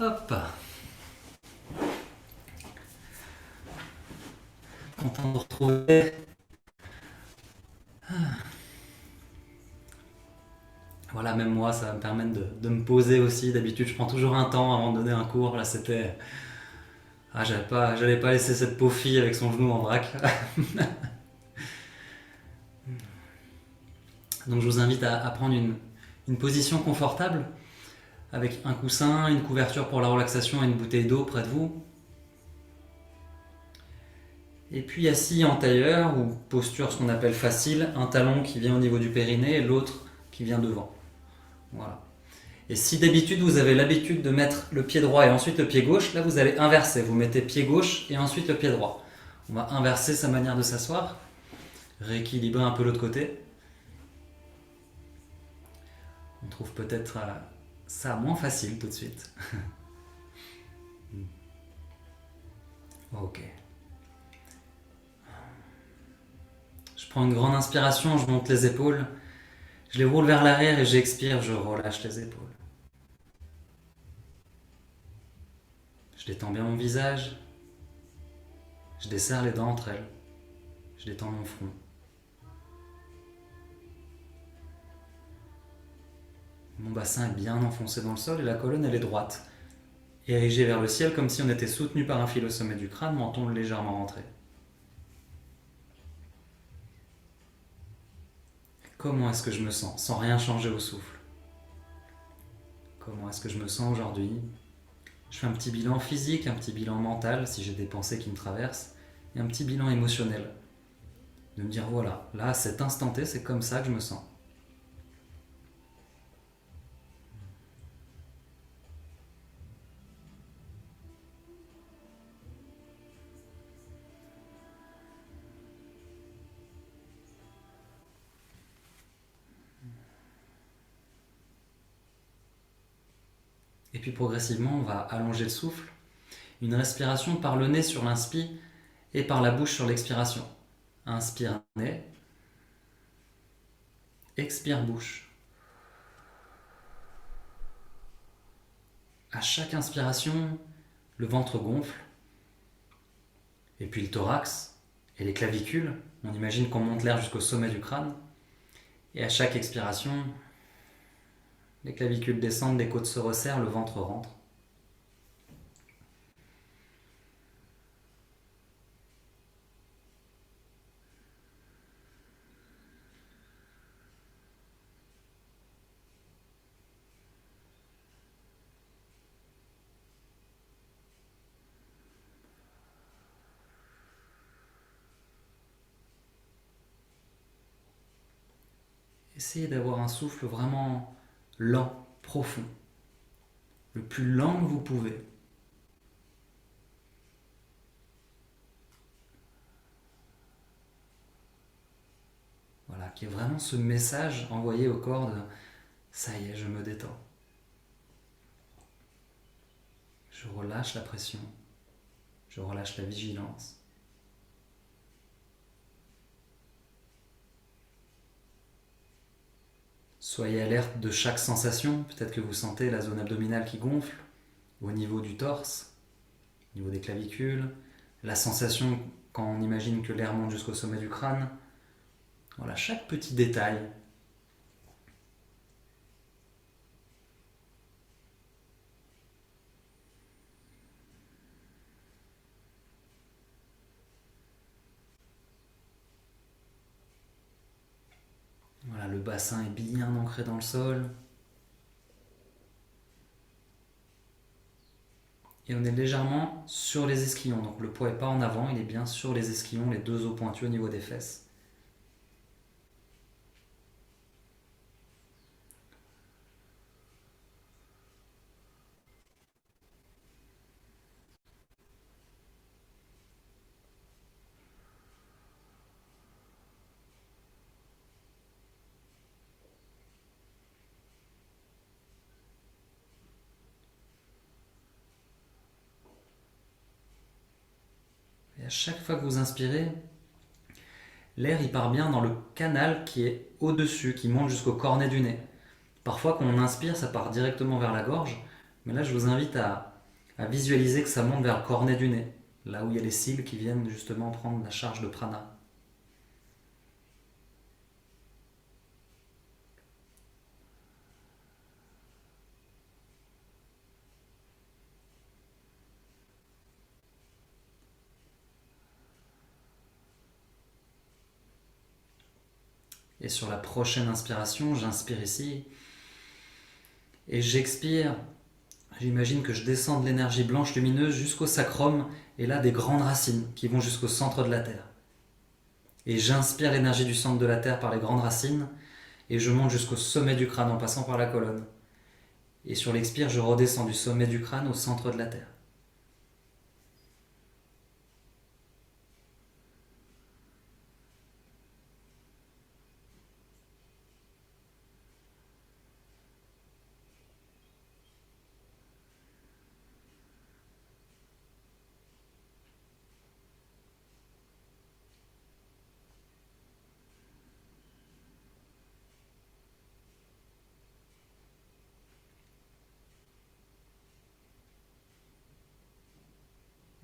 Hop, content de vous retrouver. Voilà, même moi, ça va me permettre de me poser aussi. D'habitude, je prends toujours un temps avant de donner un cours. Là, c'était. Ah, j'allais pas laisser cette pauvre fille avec son genou en vrac. Donc, je vous invite à prendre une position confortable avec un coussin, une couverture pour la relaxation et une bouteille d'eau près de vous. Et puis assis en tailleur ou posture ce qu'on appelle facile, un talon qui vient au niveau du périnée et l'autre qui vient devant. Voilà. Et si d'habitude vous avez l'habitude de mettre le pied droit et ensuite le pied gauche, là vous allez inverser. Vous mettez pied gauche et ensuite le pied droit. On va inverser sa manière de s'asseoir, rééquilibrer un peu l'autre côté. On trouve peut-être ça moins facile tout de suite. Ok. Je prends une grande inspiration, je monte les épaules, je les roule vers l'arrière et j'expire, je relâche les épaules. Je détends bien mon visage, je desserre les dents entre elles, je détends mon front. Mon bassin est bien enfoncé dans le sol et la colonne elle est droite, érigée vers le ciel comme si on était soutenu par un fil au sommet du crâne, menton légèrement rentré. Comment est-ce que je me sens sans rien changer au souffle? Comment est-ce que je me sens aujourd'hui? Je fais un petit bilan physique, un petit bilan mental si j'ai des pensées qui me traversent, et un petit bilan émotionnel. De me dire voilà, là à cet instant T, c'est comme ça que je me sens. Et puis progressivement, on va allonger le souffle. Une respiration par le nez sur l'inspire et par la bouche sur l'expiration. Inspire nez, expire bouche. À chaque inspiration, le ventre gonfle, et puis le thorax et les clavicules. On imagine qu'on monte l'air jusqu'au sommet du crâne. Et à chaque expiration, les clavicules descendent, les côtes se resserrent, le ventre rentre. Essayez d'avoir un souffle vraiment lent, profond, le plus lent que vous pouvez. Voilà, qui est vraiment ce message envoyé au corps de ça y est, je me détends. Je relâche la pression, je relâche la vigilance. Soyez alerte de chaque sensation. Peut-être que vous sentez la zone abdominale qui gonfle, au niveau du torse, au niveau des clavicules. La sensation quand on imagine que l'air monte jusqu'au sommet du crâne. Voilà, chaque petit détail. Voilà, le bassin est bien ancré dans le sol. Et on est légèrement sur les ischions. Donc le poids n'est pas en avant, il est bien sur les ischions, les deux os pointus au niveau des fesses. Et à chaque fois que vous inspirez, l'air il part bien dans le canal qui est au-dessus, qui monte jusqu'au cornet du nez. Parfois quand on inspire, ça part directement vers la gorge, mais là je vous invite à à visualiser que ça monte vers le cornet du nez, là où il y a les cils qui viennent justement prendre la charge de prana. Et sur la prochaine inspiration, j'inspire ici et j'expire. J'imagine que je descends de l'énergie blanche lumineuse jusqu'au sacrum et là des grandes racines qui vont jusqu'au centre de la Terre. Et j'inspire l'énergie du centre de la Terre par les grandes racines et je monte jusqu'au sommet du crâne en passant par la colonne. Et sur l'expire, je redescends du sommet du crâne au centre de la Terre.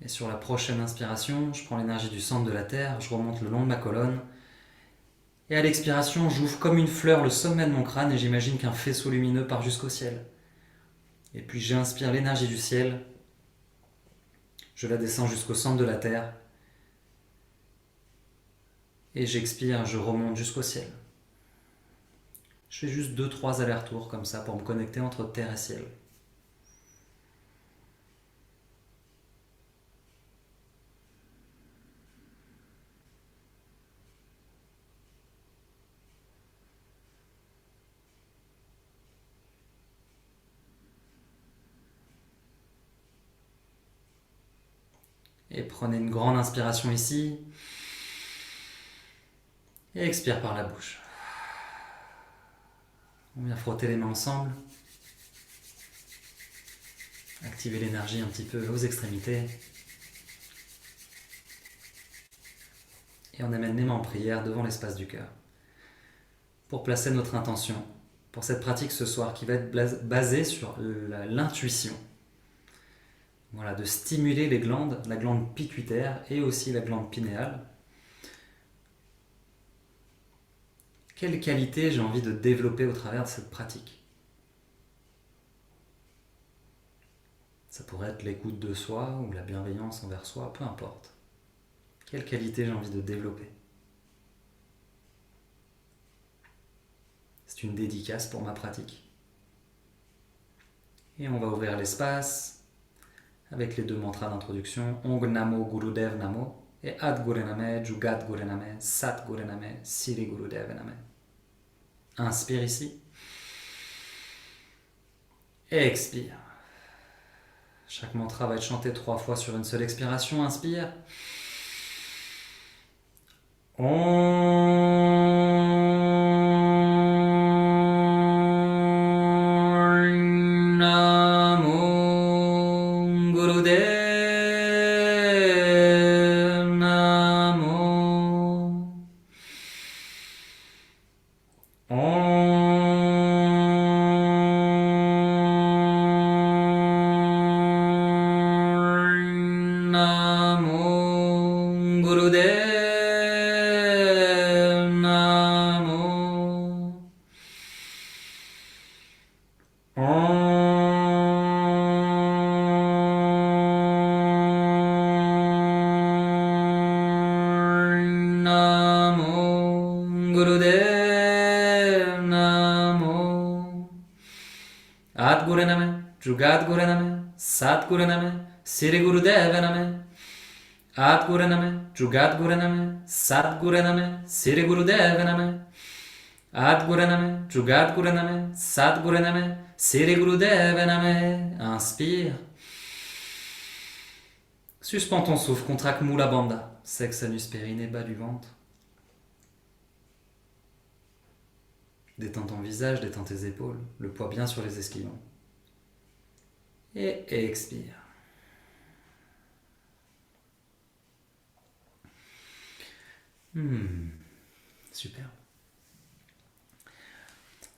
Et sur la prochaine inspiration, je prends l'énergie du centre de la Terre, je remonte le long de ma colonne. Et à l'expiration, j'ouvre comme une fleur le sommet de mon crâne et j'imagine qu'un faisceau lumineux part jusqu'au ciel. Et puis j'inspire l'énergie du ciel, je la descends jusqu'au centre de la Terre. Et j'expire, je remonte jusqu'au ciel. Je fais juste 2-3 allers-retours comme ça pour me connecter entre terre et ciel. Et prenez une grande inspiration ici. Et expire par la bouche. On vient frotter les mains ensemble. Activer l'énergie un petit peu aux extrémités. Et on amène les mains en prière devant l'espace du cœur. Pour placer notre intention pour cette pratique ce soir qui va être basée sur l'intuition. Voilà, de stimuler les glandes, la glande pituitaire et aussi la glande pinéale. Quelle qualité j'ai envie de développer au travers de cette pratique? Ça pourrait être l'écoute de soi ou la bienveillance envers soi, peu importe. Quelle qualité j'ai envie de développer? C'est une dédicace pour ma pratique. Et on va ouvrir l'espace avec les 2 mantras d'introduction. Ong Namo Gurudev Namo et Ad Gurename, Jugat Gurename, Sat Gurename, Siri Gurudev Name. Inspire ici. Et expire. Chaque mantra va être chanté 3 fois sur une seule expiration. Inspire. Ad Gurename, Jugat Gurename, Sat Gurename, Siri Gurudeva Name. Ad Gurename, Jugat Gurename, Sat Gurename, Siri Gurudeva Name. Ad Gurename, Jugat Gurename, Sat Gurename, Siri Gurudeva Name. Inspire. Suspends ton souffle, contracte Mula Bandha, sexe, anus, périnée, bas du ventre. Détends ton visage, détends tes épaules, le poids bien sur les esquillons. Et expire. Super.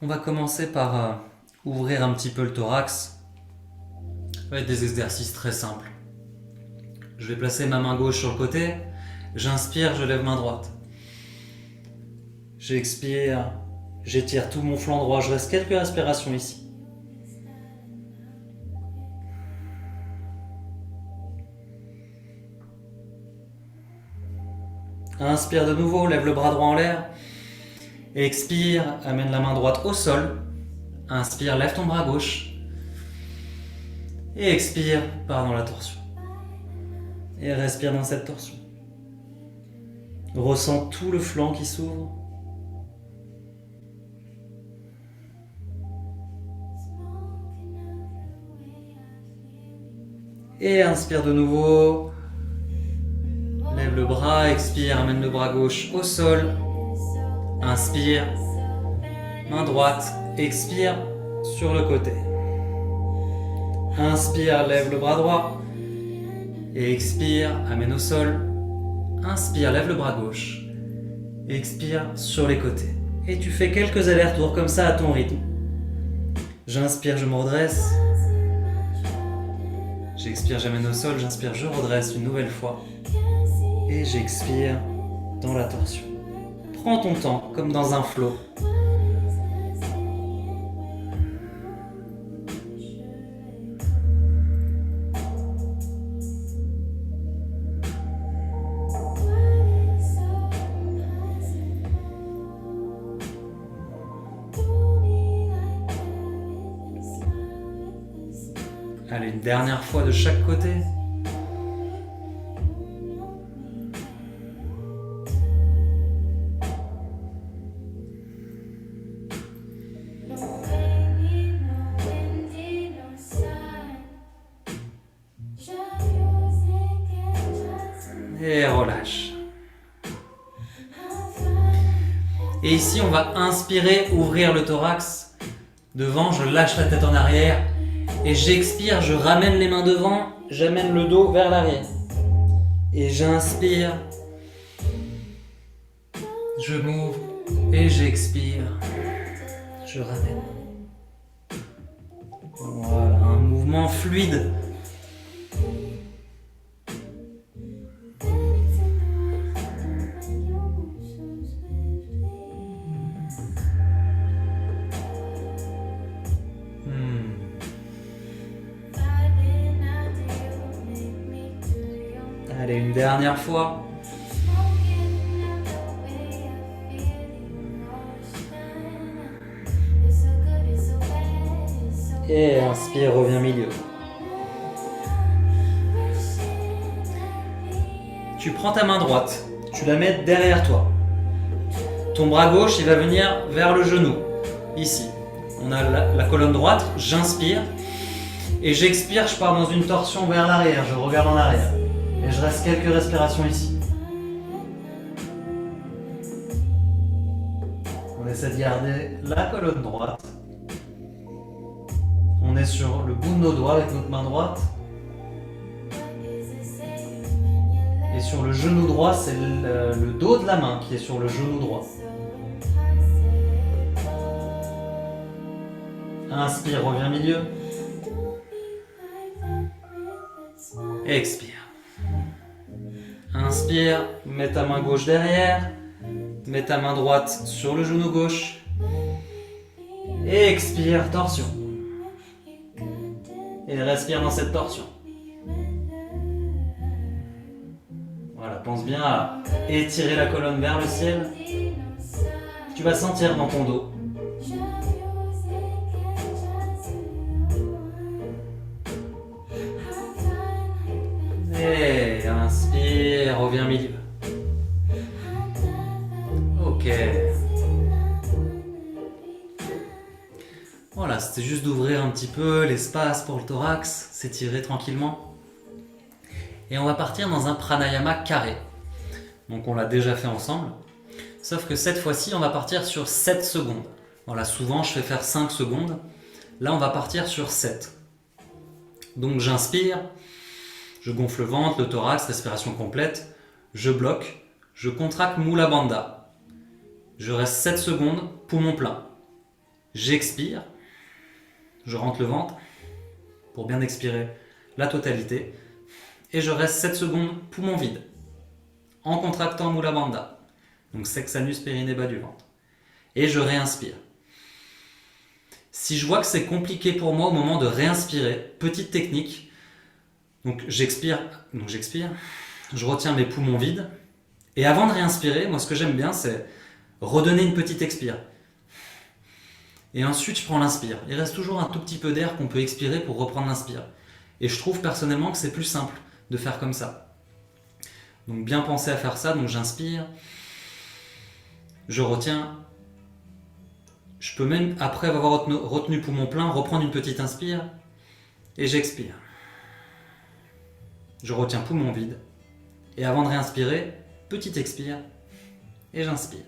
On va commencer par ouvrir un petit peu le thorax Ça va être des exercices très simples. Je vais placer ma main gauche sur le côté. J'inspire, je lève main droite. J'expire, j'étire tout mon flanc droit. Je reste quelques respirations ici. Inspire de nouveau, lève le bras droit en l'air. Expire, amène la main droite au sol. Inspire, lève ton bras gauche. Et expire, pars dans la torsion. Et respire dans cette torsion. Ressens tout le flanc qui s'ouvre. Et inspire de nouveau. Lève le bras, expire, amène le bras gauche au sol. Inspire, main droite, expire sur le côté. Inspire, lève le bras droit. Et expire, amène au sol. Inspire, lève le bras gauche. Expire sur les côtés. Et tu fais quelques allers-retours comme ça à ton rythme. J'inspire, je me redresse. J'expire, j'amène au sol. J'inspire, je redresse une nouvelle fois. Et j'expire dans la torsion. Prends ton temps, comme dans un flow. Allez, une dernière fois de chaque côté. Et relâche. Et ici, on va inspirer, ouvrir le thorax. Devant, je lâche la tête en arrière. Et j'expire, je ramène les mains devant, j'amène le dos vers l'arrière. Et j'inspire. Je m'ouvre et j'expire. Je ramène. Voilà, un mouvement fluide. Allez, une dernière fois. Et inspire, reviens milieu. Tu prends ta main droite, tu la mets derrière toi. Ton bras gauche, il va venir vers le genou, ici. On a la colonne droite, j'inspire. Et j'expire, je pars dans une torsion vers l'arrière, je regarde en arrière. Et je reste quelques respirations ici. On essaie de garder la colonne droite. On est sur le bout de nos doigts avec notre main droite. Et sur le genou droit, c'est le dos de la main qui est sur le genou droit. Inspire, reviens milieu. Expire. Inspire, mets ta main gauche derrière. Mets ta main droite sur le genou gauche. Et expire, torsion. Et respire dans cette torsion. Voilà, pense bien à étirer la colonne vers le ciel. Tu vas sentir dans ton dos. Et inspire, reviens milieu. Ok. Voilà, c'était juste d'ouvrir un petit peu l'espace pour le thorax, s'étirer tranquillement. Et on va partir dans un pranayama carré. Donc on l'a déjà fait ensemble. Sauf que cette fois-ci, on va partir sur 7 secondes. Voilà, souvent je fais faire 5 secondes. Là, on va partir sur 7. Donc j'inspire. Je gonfle le ventre, le thorax, respiration complète. Je bloque. Je contracte Mula Bandha. Je reste 7 secondes, poumon plein. J'expire. Je rentre le ventre pour bien expirer la totalité. Et je reste 7 secondes, poumon vide, en contractant Mula Bandha, donc sexe, anus, périnée, bas du ventre. Et je réinspire. Si je vois que c'est compliqué pour moi au moment de réinspirer, petite technique, donc j'expire, je retiens mes poumons vides, et avant de réinspirer, moi ce que j'aime bien c'est redonner une petite expire. Et ensuite je prends l'inspire. Il reste toujours un tout petit peu d'air qu'on peut expirer pour reprendre l'inspire. Et je trouve personnellement que c'est plus simple de faire comme ça. Donc bien penser à faire ça, donc j'inspire, je retiens. Je peux même, après avoir retenu poumon plein, reprendre une petite inspire et j'expire. Je retiens poumon vide et avant de réinspirer, petite expire et j'inspire.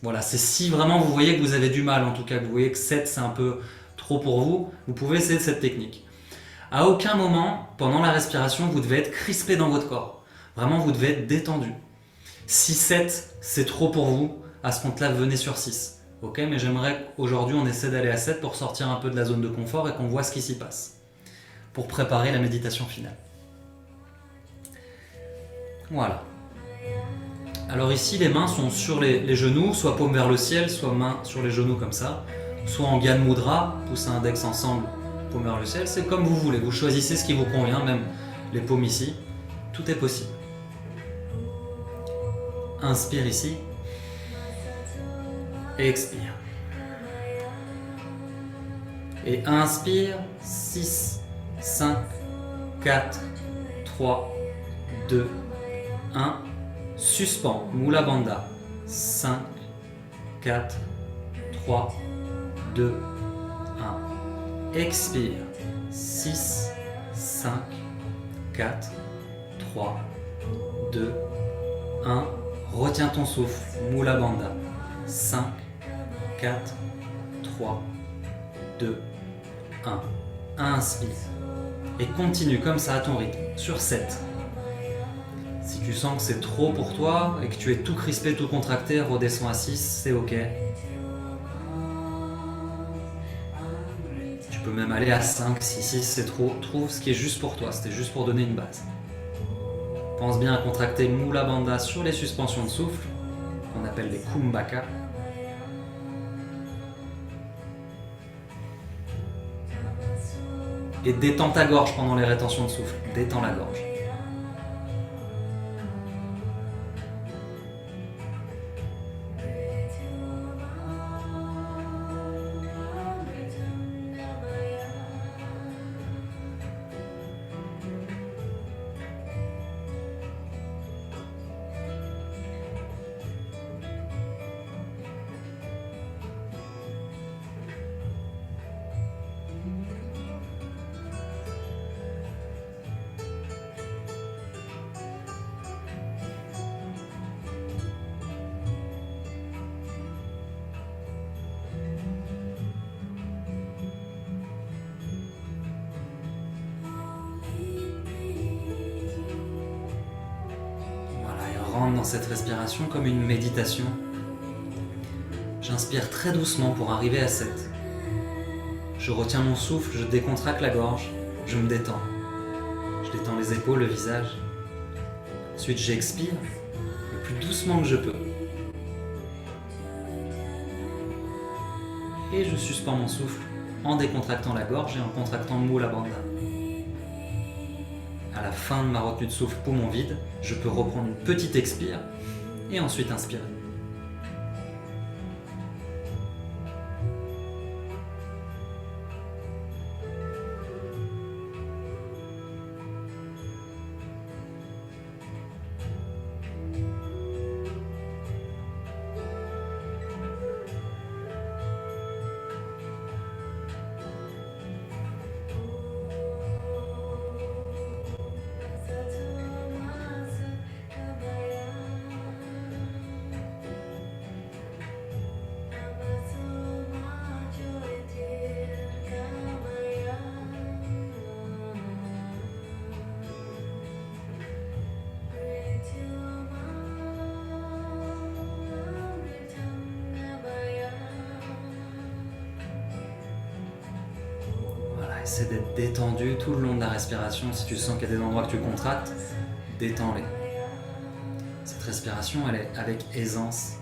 Voilà, c'est si vraiment vous voyez que vous avez du mal, en tout cas que vous voyez que 7 c'est un peu trop pour vous, vous pouvez essayer cette technique. À aucun moment, pendant la respiration, vous devez être crispé dans votre corps. Vraiment, vous devez être détendu. Si 7 c'est trop pour vous, à ce compte-là, venez sur 6. Ok, mais j'aimerais qu'aujourd'hui on essaie d'aller à 7 pour sortir un peu de la zone de confort et qu'on voit ce qui s'y passe. Pour préparer la méditation finale. Voilà. Alors ici, les mains sont sur les genoux, soit paume vers le ciel, soit mains sur les genoux comme ça, soit en Gyan Mudra, pouce et index ensemble, paume vers le ciel, c'est comme vous voulez, vous choisissez ce qui vous convient, même les paumes ici, tout est possible. Inspire ici, et expire. Et inspire, 6, 5, 4, 3, 2, 1. Suspends, Mula Bandha. 5, 4, 3, 2, 1. Expire. 6, 5, 4, 3, 2, 1. Retiens ton souffle, Mula Bandha. 5, 4, 3, 2, 1. Inspire. Et continue comme ça à ton rythme, sur 7. Si tu sens que c'est trop pour toi et que tu es tout crispé, tout contracté, redescends à 6, c'est ok. Tu peux même aller à 5 si 6 c'est trop. Trouve ce qui est juste pour toi, c'était juste pour donner une base. Pense bien à contracter Mula Bandha sur les suspensions de souffle, qu'on appelle les Kumbhaka. Et détends ta gorge pendant les rétentions de souffle, détends la gorge. Dans cette respiration comme une méditation. J'inspire très doucement pour arriver à 7. Je retiens mon souffle, je décontracte la gorge, je me détends. Je détends les épaules, le visage. Ensuite j'expire le plus doucement que je peux. Et je suspends mon souffle en décontractant la gorge et en contractant Mula Bandha. À la fin de ma retenue de souffle poumon vide, je peux reprendre une petite expire et ensuite inspirer. Essaie d'être détendu tout le long de la respiration. Si tu sens qu'il y a des endroits que tu contractes, détends-les. Cette respiration, elle est avec aisance.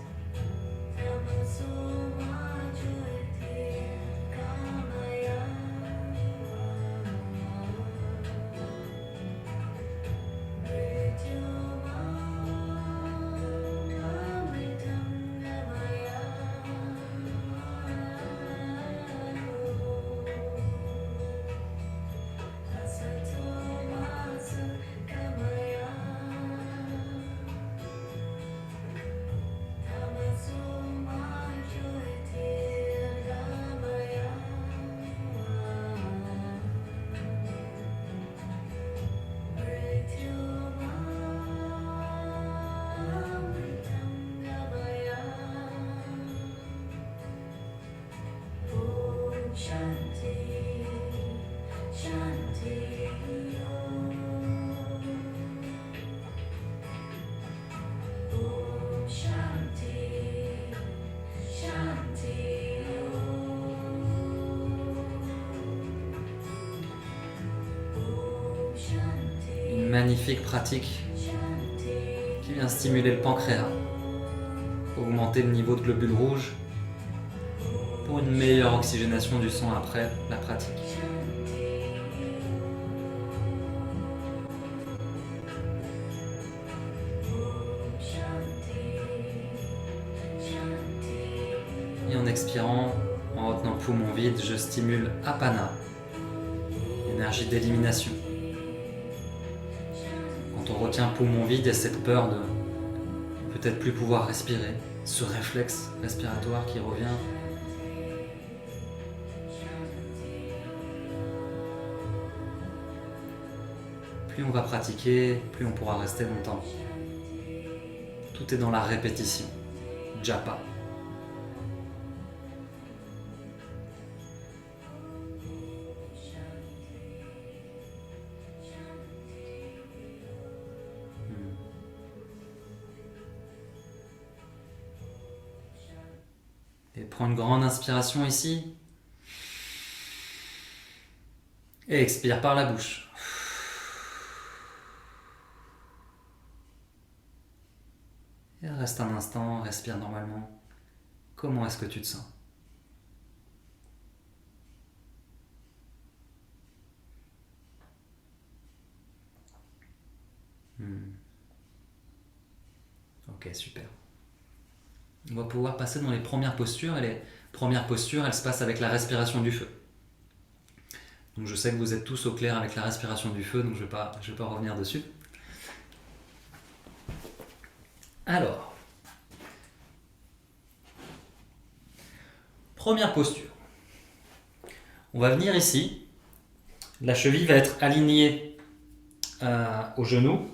Une magnifique pratique qui vient stimuler le pancréas, augmenter le niveau de globules rouges pour une meilleure oxygénation du sang après la pratique. Et en expirant, en retenant le poumon vide, je stimule Apana, énergie d'élimination. Quand on retient le poumon vide, il y a cette peur de peut-être plus pouvoir respirer, ce réflexe respiratoire qui revient. Plus on va pratiquer, plus on pourra rester longtemps. Tout est dans la répétition. Japa. Et prends une grande inspiration ici. Et expire par la bouche. Et reste un instant, respire normalement. Comment est-ce que tu te sens ? Ok, super. On va pouvoir passer dans les premières postures, et les premières postures, elles se passent avec la respiration du feu. Donc je sais que vous êtes tous au clair avec la respiration du feu, donc je ne vais pas revenir dessus. Alors, première posture. On va venir ici, la cheville va être alignée au genou,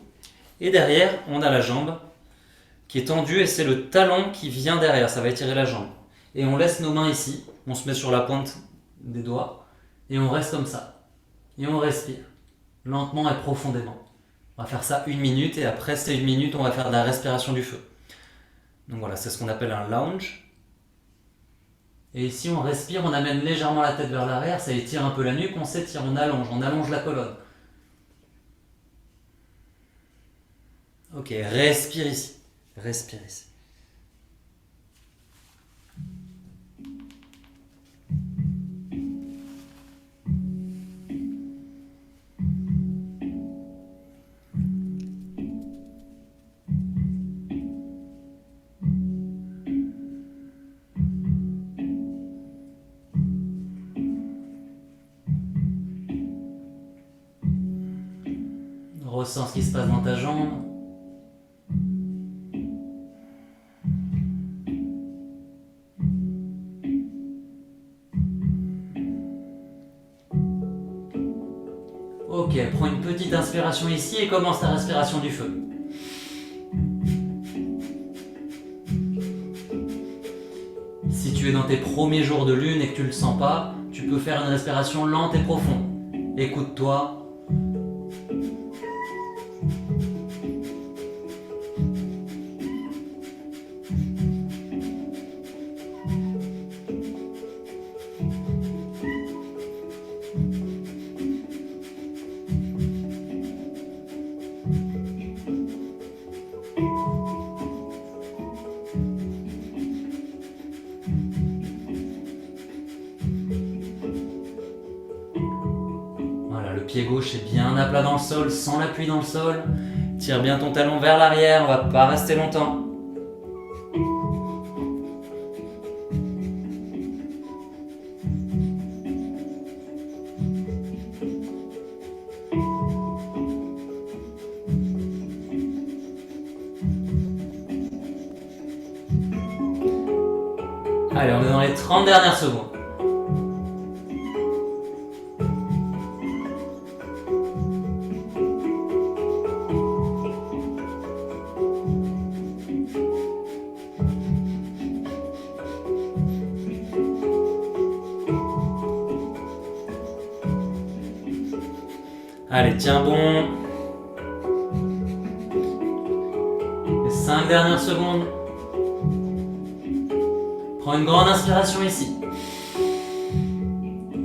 et derrière, on a la jambe qui est tendue et c'est le talon qui vient derrière, ça va étirer la jambe. Et on laisse nos mains ici, on se met sur la pointe des doigts et on reste comme ça. Et on respire, lentement et profondément. On va faire ça 1 minute et après ces 1 minute, on va faire de la respiration du feu. Donc voilà, c'est ce qu'on appelle un lounge. Et ici, on respire, on amène légèrement la tête vers l'arrière, ça étire un peu la nuque, on s'étire, on allonge la colonne. Ok, respire ici. Respire ici. Ressens ce qui se passe dans ta jambe. Ok, prends une petite inspiration ici et commence ta respiration du feu. Si tu es dans tes premiers jours de lune et que tu ne le sens pas, tu peux faire une respiration lente et profonde. Écoute-toi. pied gauche est bien à plat dans le sol, sans l'appui dans le sol. Tire bien ton talon vers l'arrière, on va pas rester longtemps. Allez, on est dans les 30 dernières secondes. Allez, tiens bon. Les 5 dernières secondes. Prends une grande inspiration ici.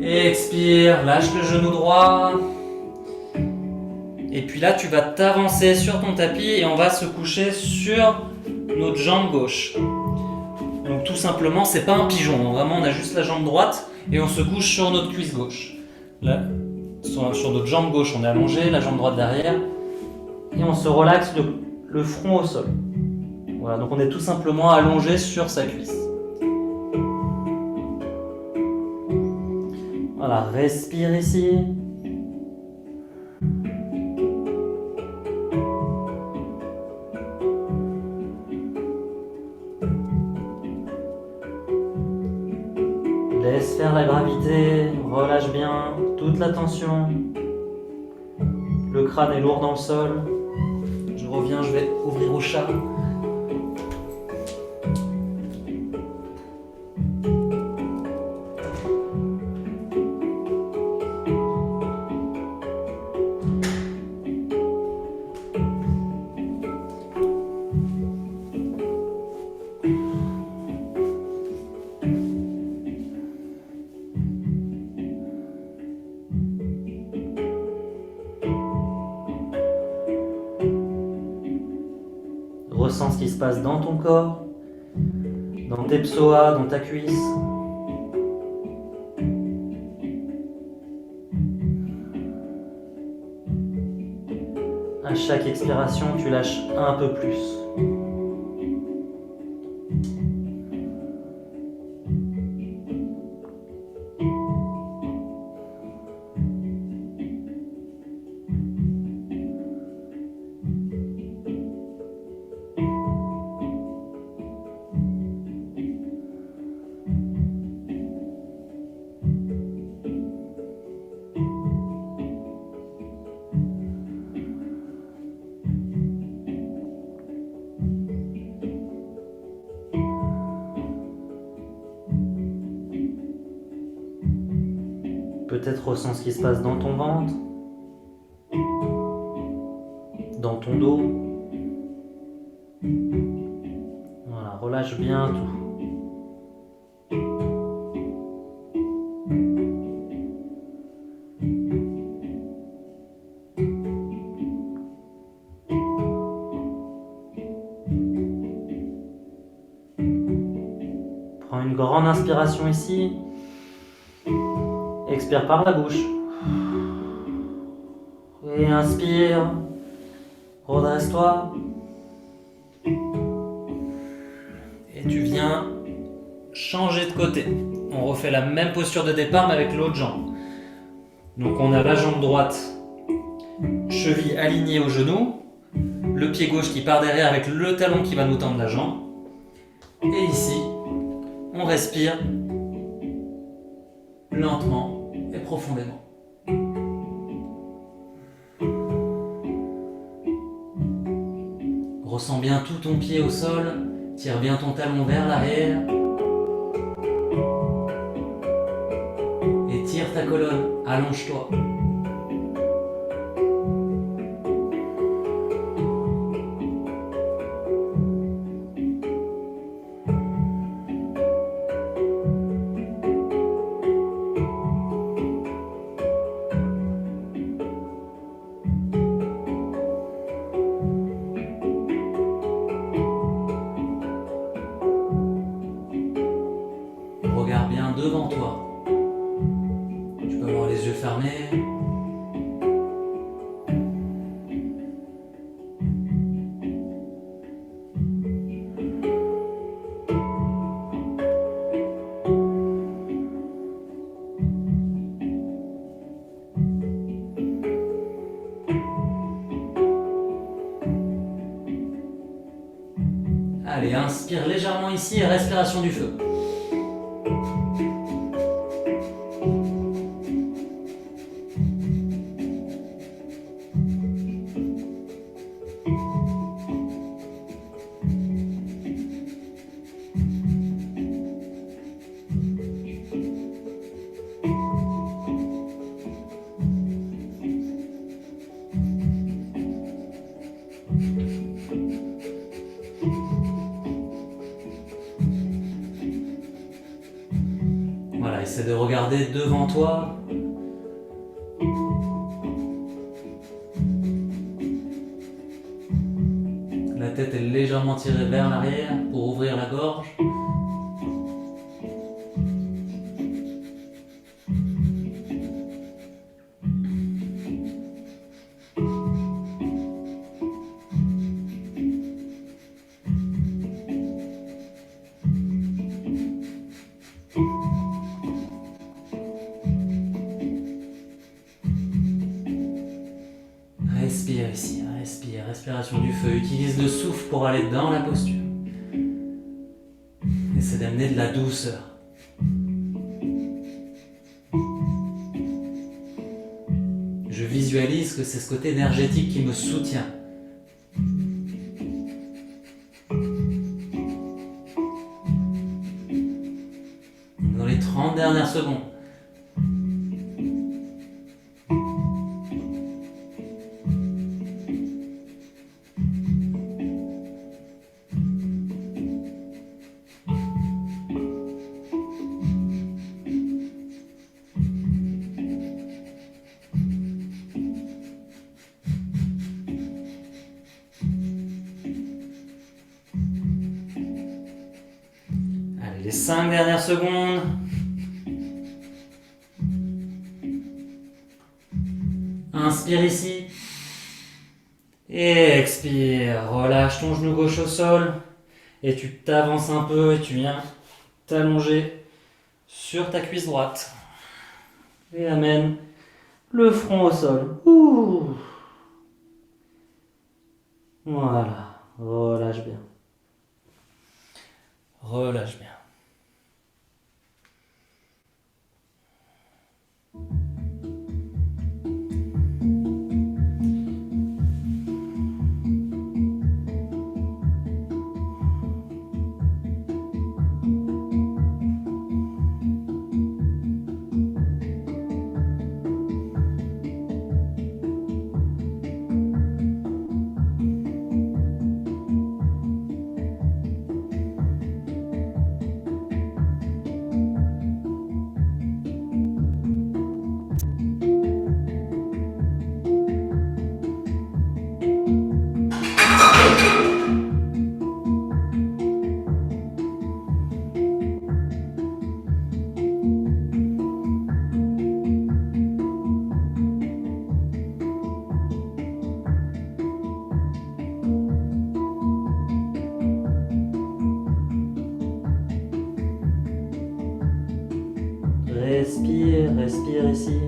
Expire, lâche le genou droit. Et puis là, tu vas t'avancer sur ton tapis et on va se coucher sur notre jambe gauche. Donc tout simplement, c'est pas un pigeon. Vraiment, on a juste la jambe droite et on se couche sur notre cuisse gauche. Là, sur notre jambe gauche, on est allongé, la jambe droite derrière. Et on se relaxe le front au sol. Voilà, donc on est tout simplement allongé sur sa cuisse. Voilà, respire ici. Laisse faire la gravité, relâche bien toute la tension. Le crâne est lourd dans le sol. Je reviens, je vais ouvrir au chat. Ressens ce qui se passe dans ton corps, dans tes psoas, dans ta cuisse. À chaque expiration, tu lâches un peu plus. Peut-être ressens ce qui se passe dans ton ventre, dans ton dos. Voilà, relâche bien tout. Prends une grande inspiration ici. Expire par la bouche. Et inspire. Redresse-toi. Et tu viens changer de côté. On refait la même posture de départ mais avec l'autre jambe. Donc on a la jambe droite, cheville alignée au genou, le pied gauche qui part derrière avec le talon qui va nous tendre la jambe. Et ici, on respire lentement et profondément. Ressens bien tout ton pied au sol, tire bien ton talon vers l'arrière et tire ta colonne, allonge-toi. Regarde bien devant toi. Tu peux avoir les yeux fermés. Allez, inspire légèrement ici et respiration du feu. Voilà, essaie de regarder devant toi. La tête est légèrement tirée vers l'arrière pour ouvrir la gorge. Respire ici, respire, respiration du feu. Utilise le souffle pour aller dans la posture. Essaie d'amener de la douceur. Je visualise que c'est ce côté énergétique qui me soutient. Dans les 30 dernières secondes. Les 5 dernières secondes. Inspire ici. Et expire. Relâche ton genou gauche au sol. Et tu t'avances un peu et tu viens t'allonger sur ta cuisse droite. Et amène le front au sol. Ouh. Voilà. Relâche bien. Relâche bien. Respire, respire ici.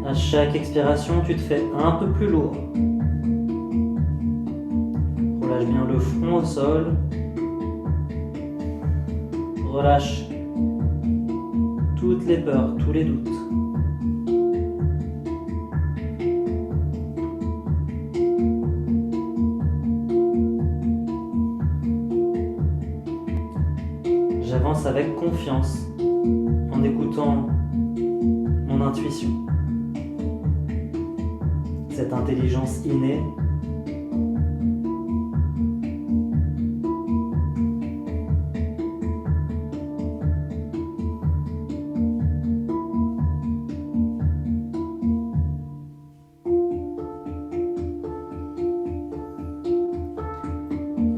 À chaque expiration, tu te fais un peu plus lourd. Relâche bien le front au sol. Relâche toutes les peurs, tous les doutes. J'avance avec confiance en écoutant mon intuition. Cette intelligence innée.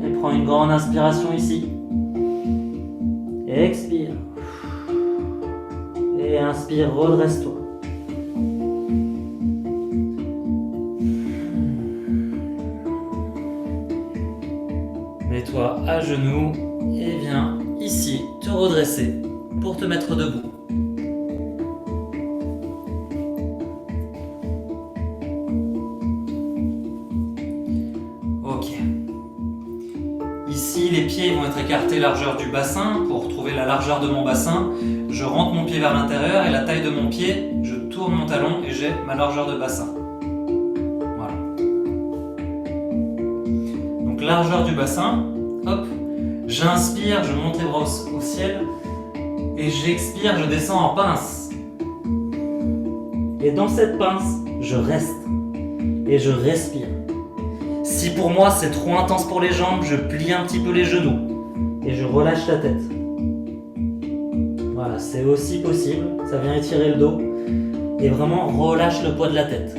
Et prends une grande inspiration ici. Expire. Et inspire, redresse-toi. genoux et viens ici te redresser pour te mettre debout. Ok. Ici, les pieds vont être écartés largeur du bassin. Pour trouver la largeur de mon bassin, je rentre mon pied vers l'intérieur et la taille de mon pied, je tourne mon talon et j'ai ma largeur de bassin. Voilà. Donc largeur du bassin, hop, j'inspire, je monte les bras au ciel et j'expire, je descends en pince. Et dans cette pince, je reste et je respire. Si pour moi c'est trop intense pour les jambes, je plie un petit peu les genoux et je relâche la tête. Voilà, c'est aussi possible, ça vient étirer le dos et vraiment relâche le poids de la tête.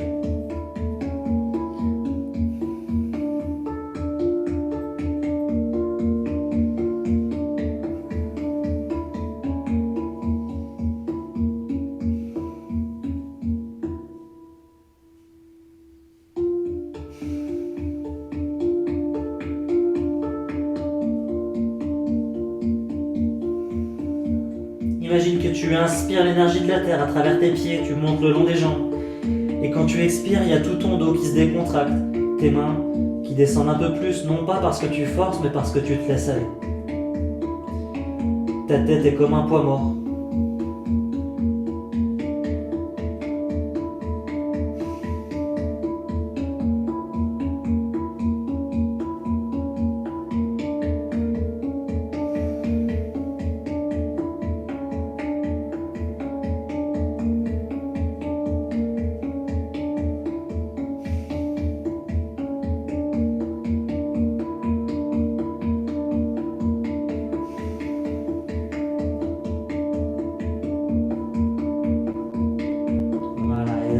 Imagine que tu inspires l'énergie de la terre à travers tes pieds, tu montes le long des jambes. Et quand tu expires, il y a tout ton dos qui se décontracte, tes mains qui descendent un peu plus, non pas parce que tu forces, mais parce que tu te laisses aller. Ta tête est comme un poids mort.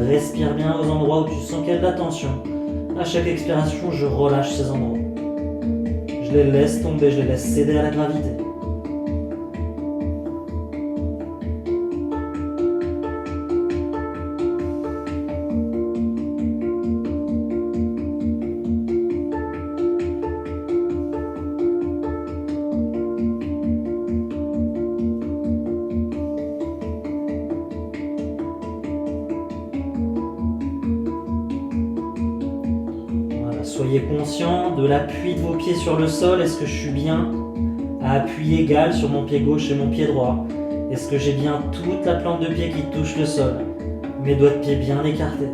Respire bien aux endroits où tu sens qu'il y a de la tension. À chaque expiration, je relâche ces endroits. Je les laisse tomber, je les laisse céder à la gravité. Soyez conscient de l'appui de vos pieds sur le sol. Est-ce que je suis bien à appui égal sur mon pied gauche et mon pied droit? Est-ce que j'ai bien toute la plante de pied qui touche le sol? Mes doigts de pied bien écartés.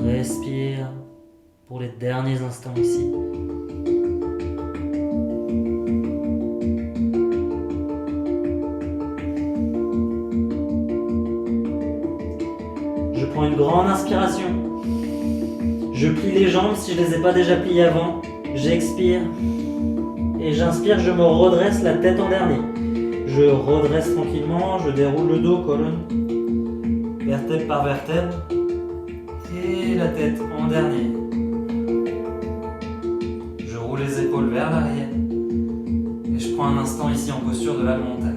Respire pour les derniers instants ici. Je prends une grande inspiration. Je plie les jambes si je ne les ai pas déjà pliées avant. J'expire. Et j'inspire, je me redresse la tête en dernier. Je redresse tranquillement, je déroule le dos, colonne, vertèbre par vertèbre. Et la tête en dernier. Je roule les épaules vers l'arrière. Et je prends un instant ici en posture de la montagne.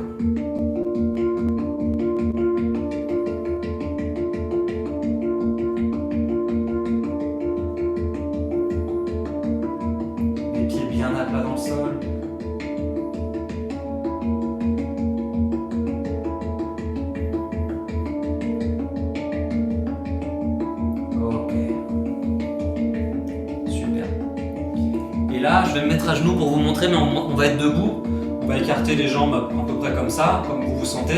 Les pieds bien à plat dans le sol. Et là, je vais me mettre à genoux pour vous montrer, mais on va être debout. On va écarter les jambes à peu près comme ça, comme vous vous sentez.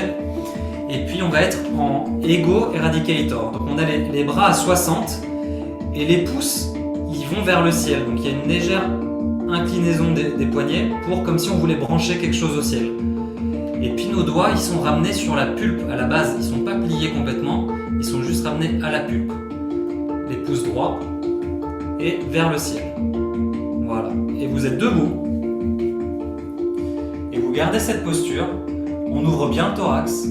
Et puis on va être en Ego Eradicator. Donc on a les bras à 60 et les pouces, ils vont vers le ciel. Donc il y a une légère inclinaison des poignets pour comme si on voulait brancher quelque chose au ciel. Et puis nos doigts, ils sont ramenés sur la pulpe à la base. Ils ne sont pas pliés complètement, ils sont juste ramenés à la pulpe. Les pouces droits et vers le ciel. Voilà. Et vous êtes debout. Et vous gardez cette posture. On ouvre bien le thorax.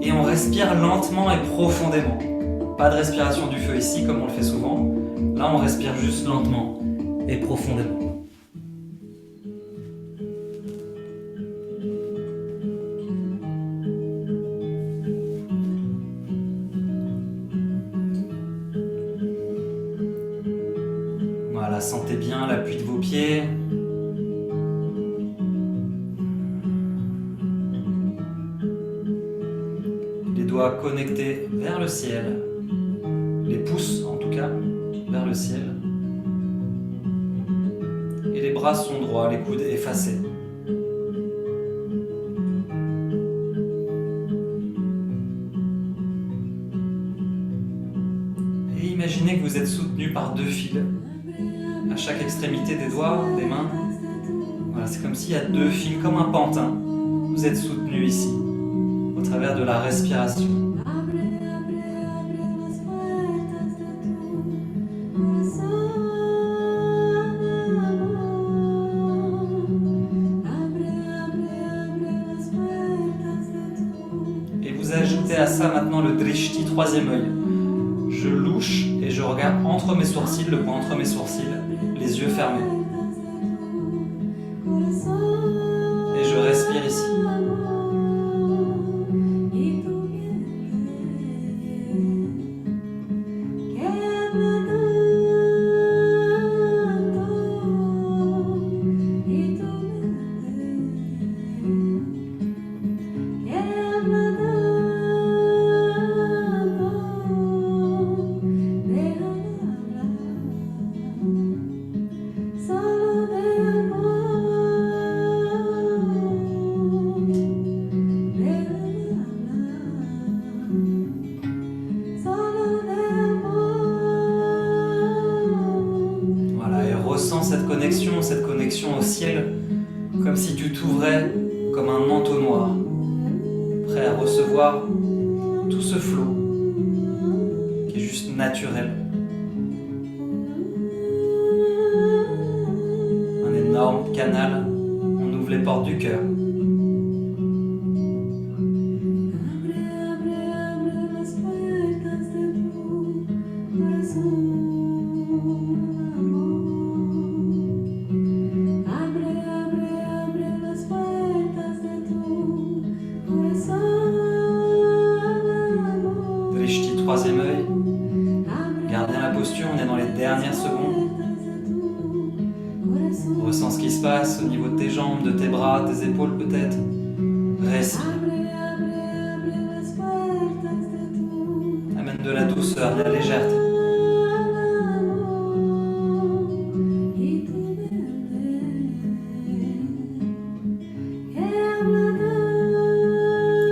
Et on respire lentement et profondément. Pas de respiration du feu ici comme on le fait souvent. Là, on respire juste lentement et profondément. Voilà, sentez bien l'appui de vos pieds. Les doigts connectés vers le ciel. Les pouces, en tout cas, vers le ciel. Et les bras sont droits, les coudes effacés. Et imaginez que vous êtes soutenu par 2 fils à chaque extrémité des doigts, des mains. Voilà, c'est comme s'il y a 2 fils, comme un pantin. Vous êtes soutenu ici, au travers de la respiration. Et vous ajoutez à ça maintenant le drishti, 3e œil. Je louche et je regarde entre mes sourcils, le point entre mes sourcils, les yeux fermés. Et je respire ici. Ressens cette connexion au ciel, comme si tu t'ouvrais comme un manteau noir, prêt à recevoir tout ce flot qui est juste naturel. Un énorme canal, on ouvre les portes du cœur. Drishti, 3e œil. Gardez la posture, on est dans les dernières secondes. Ressens ce qui se passe au niveau de tes jambes, de tes bras, tes épaules peut-être. Respire. Amène de la douceur, de la légèreté.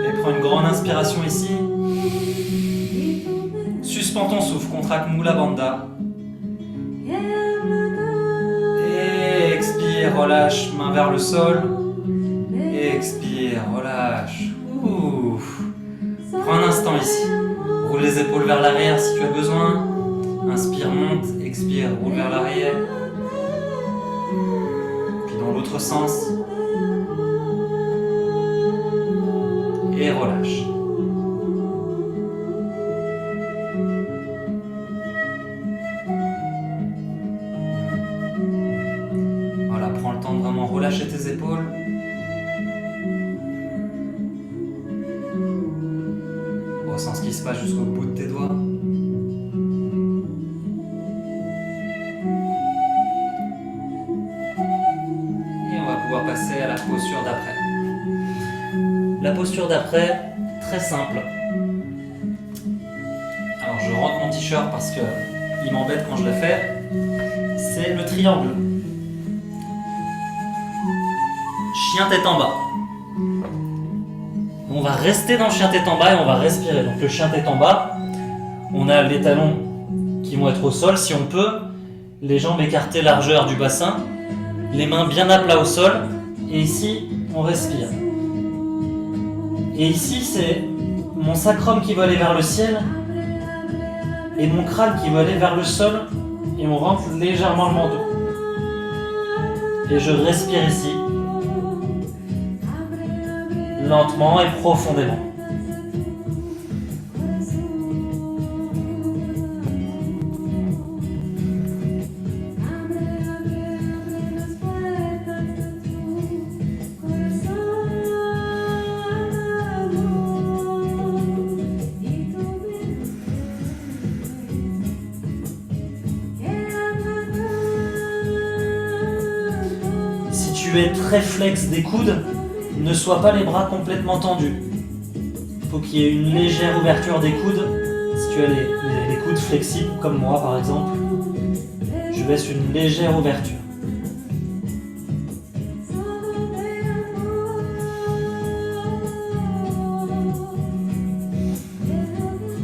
Et prends une grande inspiration ici. Suspends ton souffle, contracte Mula Bandha. Et expire, relâche, main vers le sol. Et expire, relâche. Ouf. Prends un instant ici. Roule les épaules vers l'arrière si tu as besoin. Inspire, monte, expire, roule vers l'arrière. Puis dans l'autre sens. Et relâche. Voilà, prends le temps de vraiment relâcher tes épaules. Ressens ce qui se passe jusqu'au bout de tes doigts. Et on va pouvoir passer à la posture d'après. La posture d'après, très simple. Alors je rentre mon t-shirt parce qu'il m'embête quand je le fais. C'est le triangle. Chien tête en bas. On va rester dans le chien tête en bas et on va respirer. Donc le chien tête en bas, on a les talons qui vont être au sol si on peut, les jambes écartées largeur du bassin, les mains bien à plat au sol et ici on respire. Et ici c'est mon sacrum qui va aller vers le ciel et mon crâne qui va aller vers le sol et on rentre légèrement le menton. Et je respire ici, lentement et profondément. Si tu es très flex des coudes, ne sois pas les bras complètement tendus. Il faut qu'il y ait une légère ouverture des coudes. Si tu as les coudes flexibles, comme moi par exemple, je laisse une légère ouverture.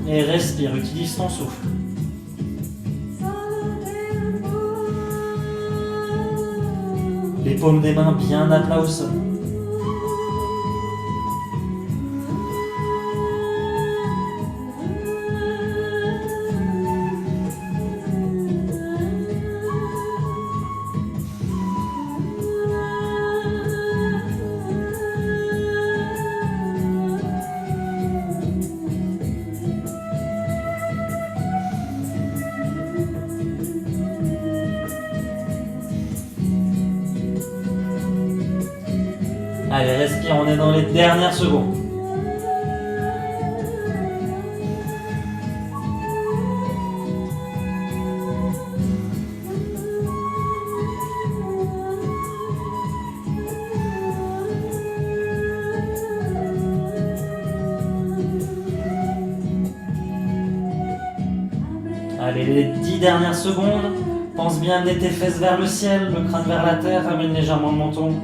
Et respire, utilise ton souffle. Les paumes des mains bien à plat au sol. Allez, respire, on est dans les dernières secondes. Allez, les 10 dernières secondes. Pense bien à amener tes fesses vers le ciel, le crâne vers la terre, ramène légèrement le menton.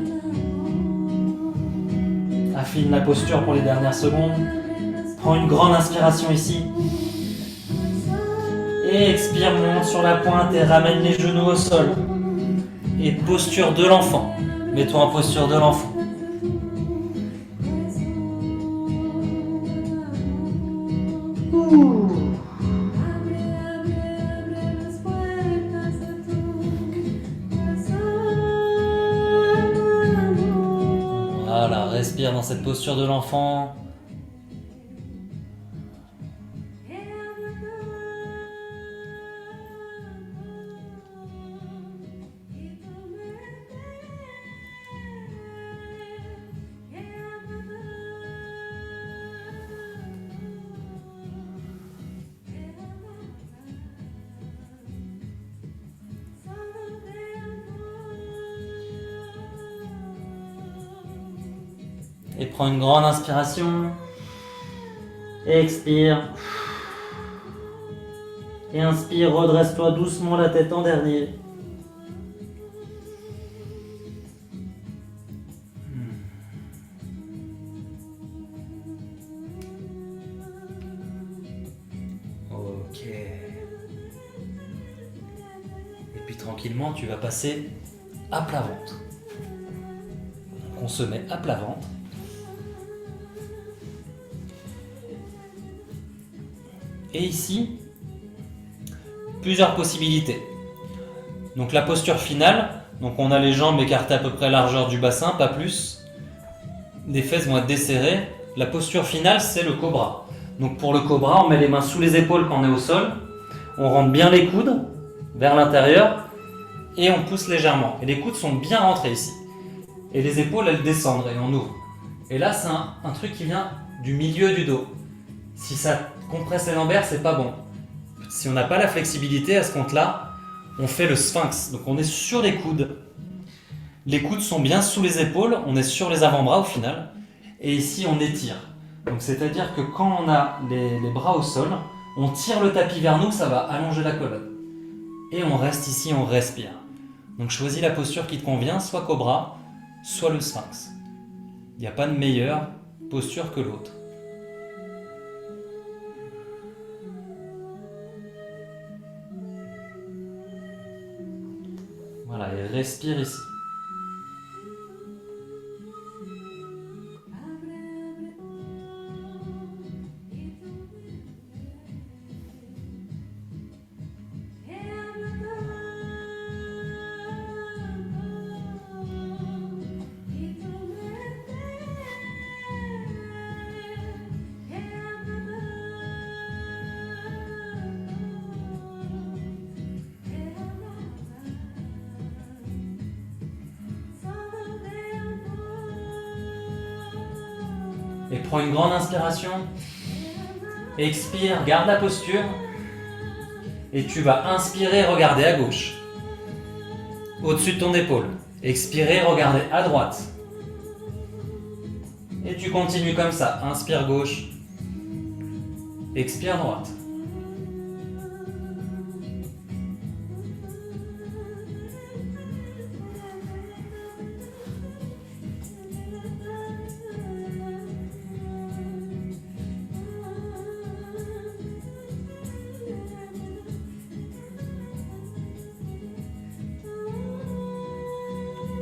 Affine la posture pour les dernières secondes. Prends une grande inspiration ici. Et expire, monte sur la pointe et ramène les genoux au sol. Et posture de l'enfant. Mets-toi en posture de l'enfant. Voilà, respire dans cette posture de l'enfant. Et prends une grande inspiration. Expire. Et inspire, redresse-toi doucement la tête en dernier. Ok. Et puis tranquillement, tu vas passer à plat ventre. Donc on se met à plat ventre. Et ici, plusieurs possibilités. Donc la posture finale, donc on a les jambes écartées à peu près à la largeur du bassin, pas plus. Les fesses vont être desserrées. La posture finale, c'est le cobra. Donc pour le cobra, on met les mains sous les épaules quand on est au sol. On rentre bien les coudes vers l'intérieur et on pousse légèrement. Et les coudes sont bien rentrés ici. Et les épaules, elles descendent et on ouvre. Et là, c'est un truc qui vient du milieu du dos. Si ça compresse les lombaires, c'est pas bon. Si on n'a pas la flexibilité à ce compte-là, on fait le sphinx. Donc on est sur les coudes. Les coudes sont bien sous les épaules, on est sur les avant-bras au final. Et ici, on étire. Donc c'est-à-dire que quand on a les bras au sol, on tire le tapis vers nous, ça va allonger la colonne. Et on reste ici, on respire. Donc choisis la posture qui te convient, soit cobra, soit le sphinx. Il n'y a pas de meilleure posture que l'autre. Voilà, et respire ici. Et prends une grande inspiration. Expire, garde la posture. Et tu vas inspirer, regarder à gauche. Au-dessus de ton épaule. Expirer, regarder à droite. Et tu continues comme ça. Inspire gauche. Expire droite.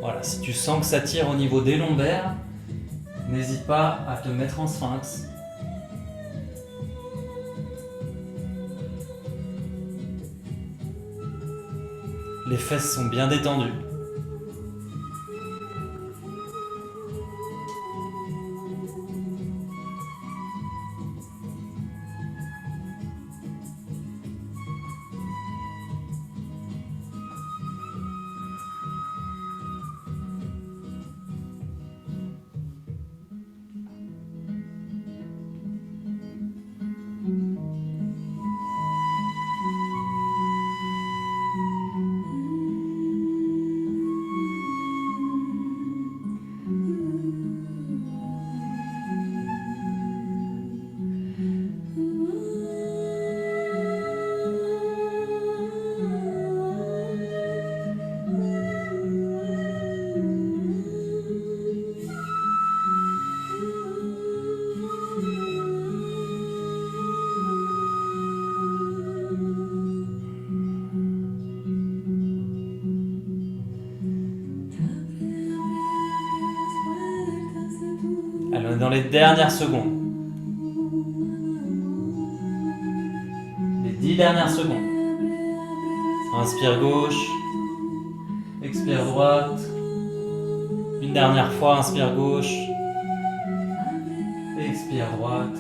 Voilà, si tu sens que ça tire au niveau des lombaires, n'hésite pas à te mettre en sphinx. Les fesses sont bien détendues. Allez, on est dans les dernières secondes. Les 10 dernières secondes. Inspire gauche. Expire droite. Une dernière fois, inspire gauche. Expire droite.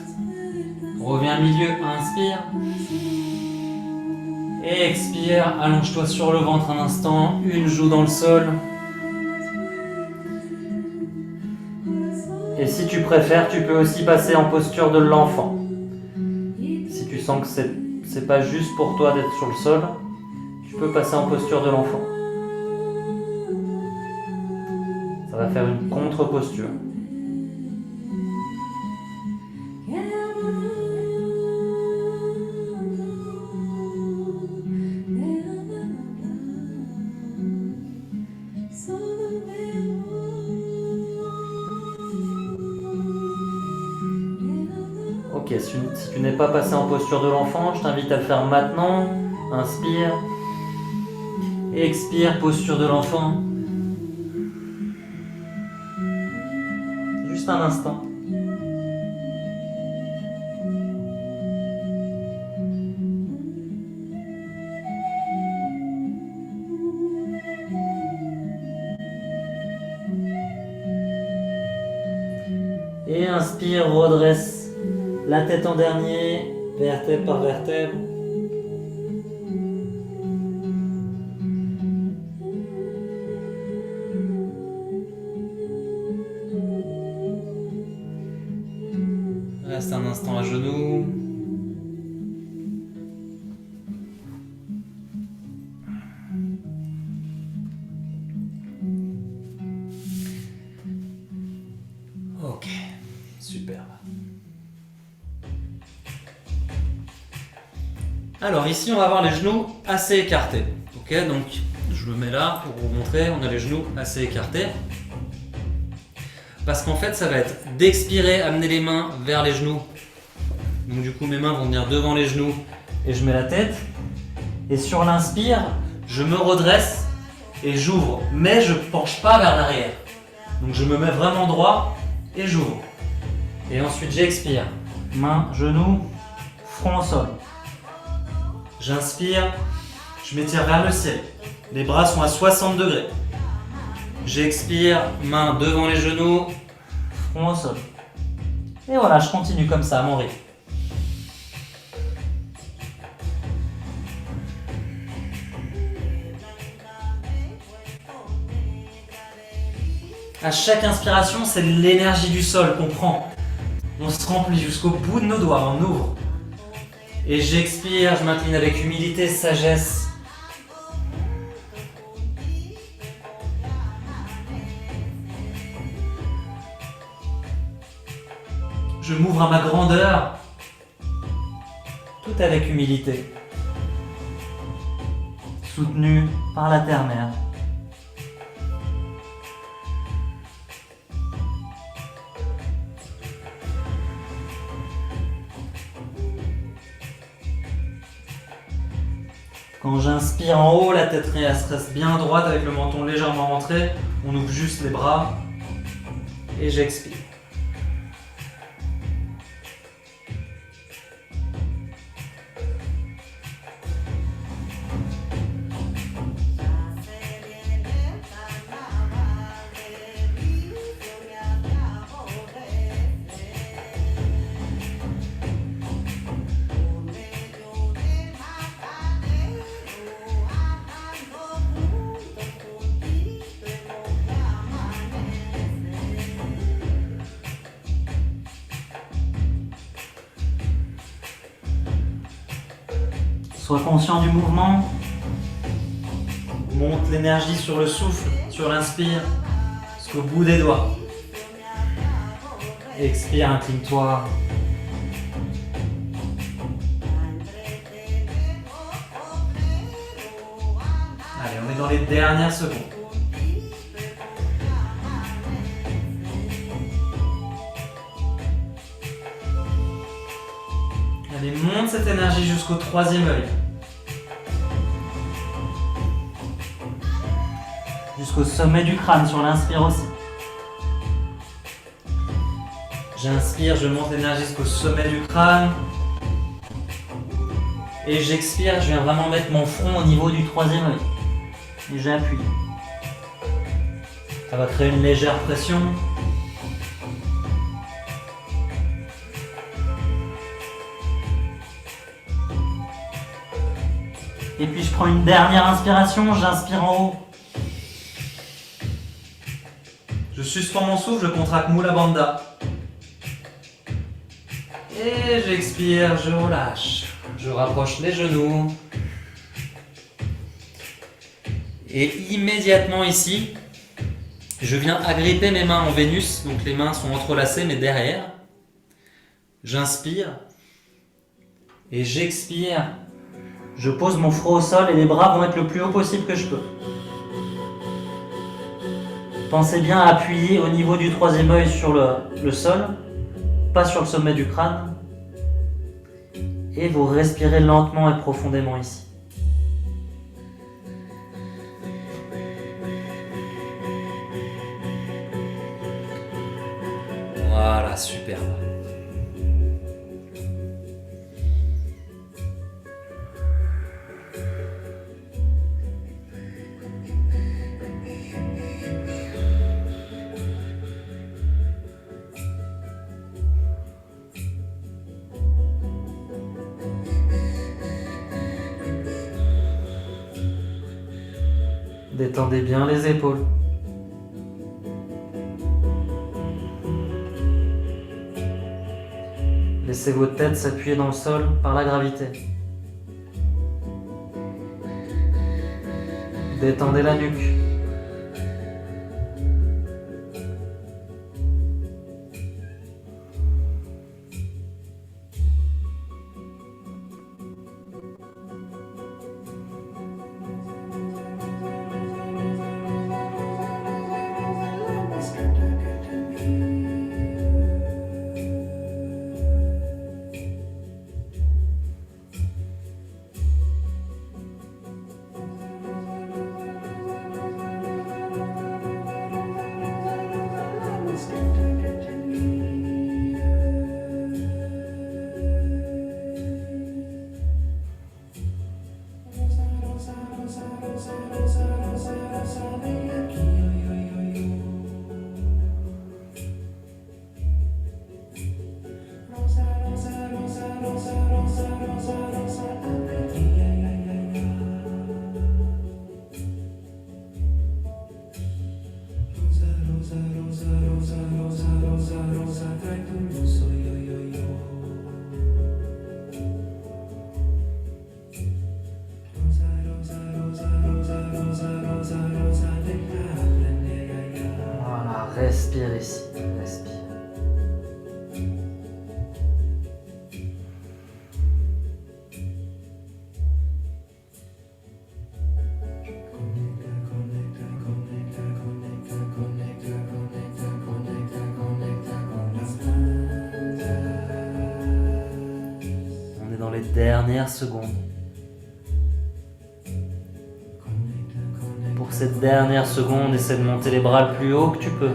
Reviens milieu, inspire. Et expire, allonge-toi sur le ventre un instant, une joue dans le sol. Et si tu préfères, tu peux aussi passer en posture de l'enfant. Si tu sens que c'est pas juste pour toi d'être sur le sol, tu peux passer en posture de l'enfant. Ça va faire une contre-posture. Ok, si tu n'es pas passé en posture de l'enfant, je t'invite à le faire maintenant. Inspire. Expire, posture de l'enfant. Juste un instant. Et inspire, redresse la tête en dernier, vertèbre par vertèbre. Reste un instant à genoux. Ok, superbe. Alors ici on va avoir les genoux assez écartés. Ok, donc je le mets là pour vous montrer, on a les genoux assez écartés. Parce qu'en fait ça va être d'expirer, amener les mains vers les genoux. Donc du coup mes mains vont venir devant les genoux et je mets la tête. Et sur l'inspire, je me redresse et j'ouvre. Mais je ne penche pas vers l'arrière. Donc je me mets vraiment droit et j'ouvre. Et ensuite j'expire. Main, genou, front au sol. J'inspire, je m'étire vers le ciel. Les bras sont à 60 degrés. J'expire, main devant les genoux, front au sol. Et voilà, je continue comme ça à mon rythme. À chaque inspiration, c'est l'énergie du sol qu'on prend. On se remplit jusqu'au bout de nos doigts, on ouvre. Et j'expire, je m'incline avec humilité, sagesse. Je m'ouvre à ma grandeur, tout avec humilité, soutenu par la terre-mère. Quand j'inspire en haut, la tête reste bien droite avec le menton légèrement rentré. On ouvre juste les bras et j'expire. Sois conscient du mouvement. Monte l'énergie sur le souffle, sur l'inspire, jusqu'au bout des doigts. Expire, incline-toi. Allez, on est dans les dernières secondes. Allez, monte cette énergie jusqu'au troisième œil. Jusqu'au sommet du crâne sur l'inspire aussi. J'inspire, je monte l'énergie jusqu'au sommet du crâne. Et j'expire, je viens vraiment mettre mon front au niveau du troisième œil. Et j'appuie. Ça va créer une légère pression. Et puis je prends une dernière inspiration, j'inspire en haut. Je suspends mon souffle, je contracte Mula Bandha. Et j'expire, je relâche. Je rapproche les genoux. Et immédiatement ici, je viens agripper mes mains en Vénus. Donc les mains sont entrelacées mais derrière. J'inspire. Et j'expire. Je pose mon front au sol et les bras vont être le plus haut possible que je peux. Pensez bien à appuyer au niveau du troisième œil sur le sol, pas sur le sommet du crâne. Et vous respirez lentement et profondément ici. Voilà, superbe. Détendez bien les épaules. Laissez votre tête s'appuyer dans le sol par la gravité. Détendez la nuque. Voilà, respire ici, respire. On est dans les dernières secondes. Pour cette dernière seconde, essaie de monter les bras le plus haut que tu peux.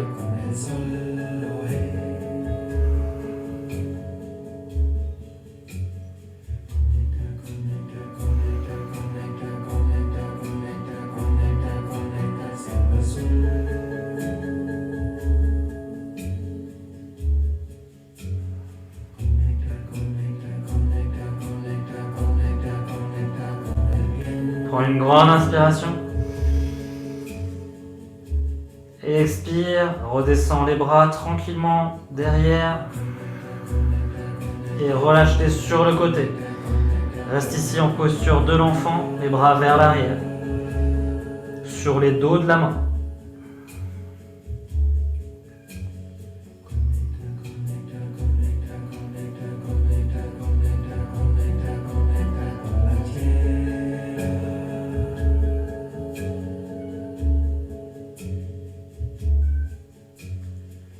Prends une grande inspiration. Et expire, redescends les bras tranquillement derrière. Et relâche-les sur le côté. Reste ici en posture de l'enfant, les bras vers l'arrière. Sur les dos de la main.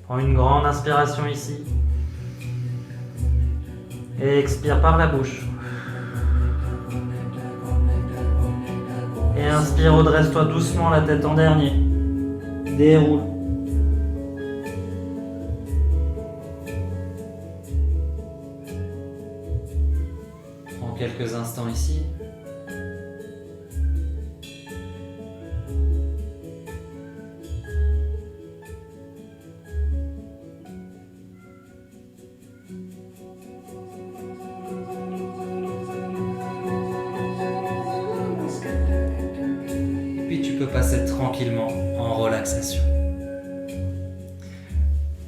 Prends une grande inspiration ici. Et expire par la bouche. Et inspire, redresse-toi doucement la tête en dernier. Déroule. Prends quelques instants ici. Puis tu peux passer tranquillement en relaxation.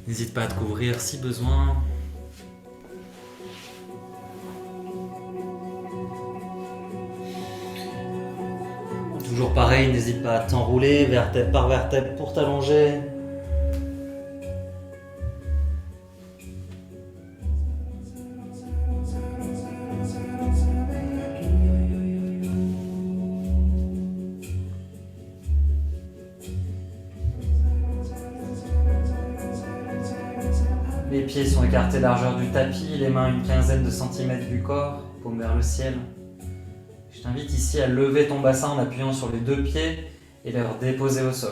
N'hésite pas à te couvrir si besoin. Toujours pareil, n'hésite pas à t'enrouler vertèbre par vertèbre pour t'allonger. Les pieds sont écartés largeur du tapis, les mains une quinzaine de centimètres du corps, paume vers le ciel. Je t'invite ici à lever ton bassin en appuyant sur les deux pieds et les redéposer au sol.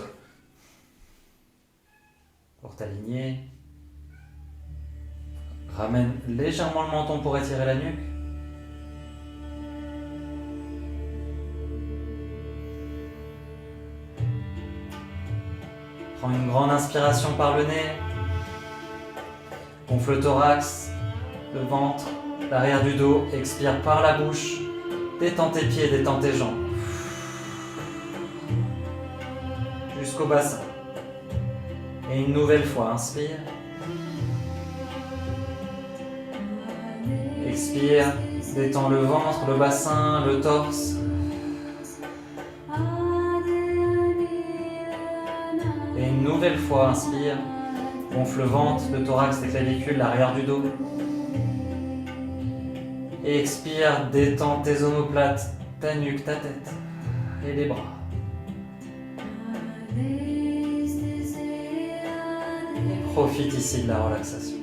Pour t'aligner, ramène légèrement le menton pour étirer la nuque. Prends une grande inspiration par le nez. Gonfle le thorax, le ventre, l'arrière du dos. Expire par la bouche. Détends tes pieds, détends tes jambes. Jusqu'au bassin. Et une nouvelle fois, inspire. Expire, détends le ventre, le bassin, le torse. Et une nouvelle fois, inspire. Gonfle le ventre, le thorax, les clavicules, l'arrière du dos. Et expire, détends tes omoplates, ta nuque, ta tête et les bras. Et profite ici de la relaxation.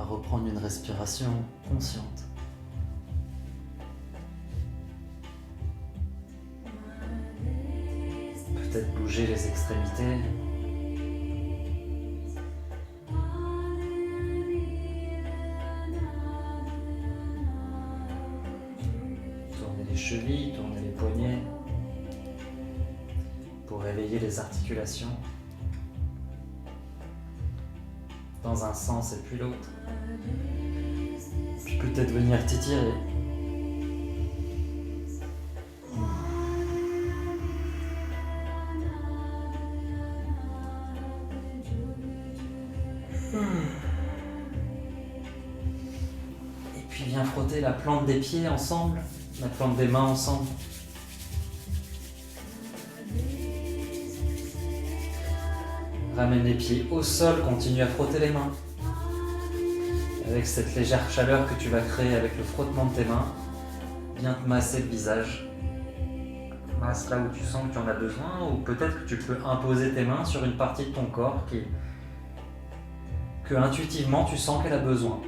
reprendre une respiration consciente. Peut-être bouger les extrémités. Tourner les chevilles, tourner les poignets pour réveiller les articulations dans un sens et puis l'autre. Puis peut-être venir t'étirer. Et puis viens frotter la plante des pieds ensemble, la plante des mains ensemble. Ramène les pieds au sol, continue à frotter les mains. Avec cette légère chaleur que tu vas créer avec le frottement de tes mains, viens te masser le visage. Masse là où tu sens que tu en as besoin, ou peut-être que tu peux imposer tes mains sur une partie de ton corps que intuitivement tu sens qu'elle a besoin.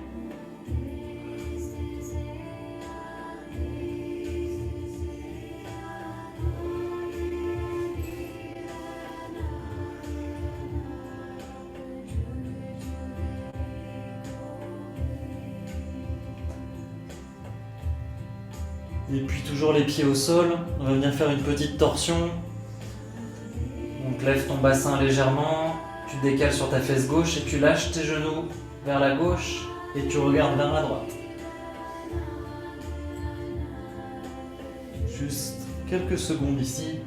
Et puis toujours les pieds au sol, on va venir faire une petite torsion. Donc lève ton bassin légèrement, tu te décales sur ta fesse gauche et tu lâches tes genoux vers la gauche et tu regardes vers la droite. Juste quelques secondes ici.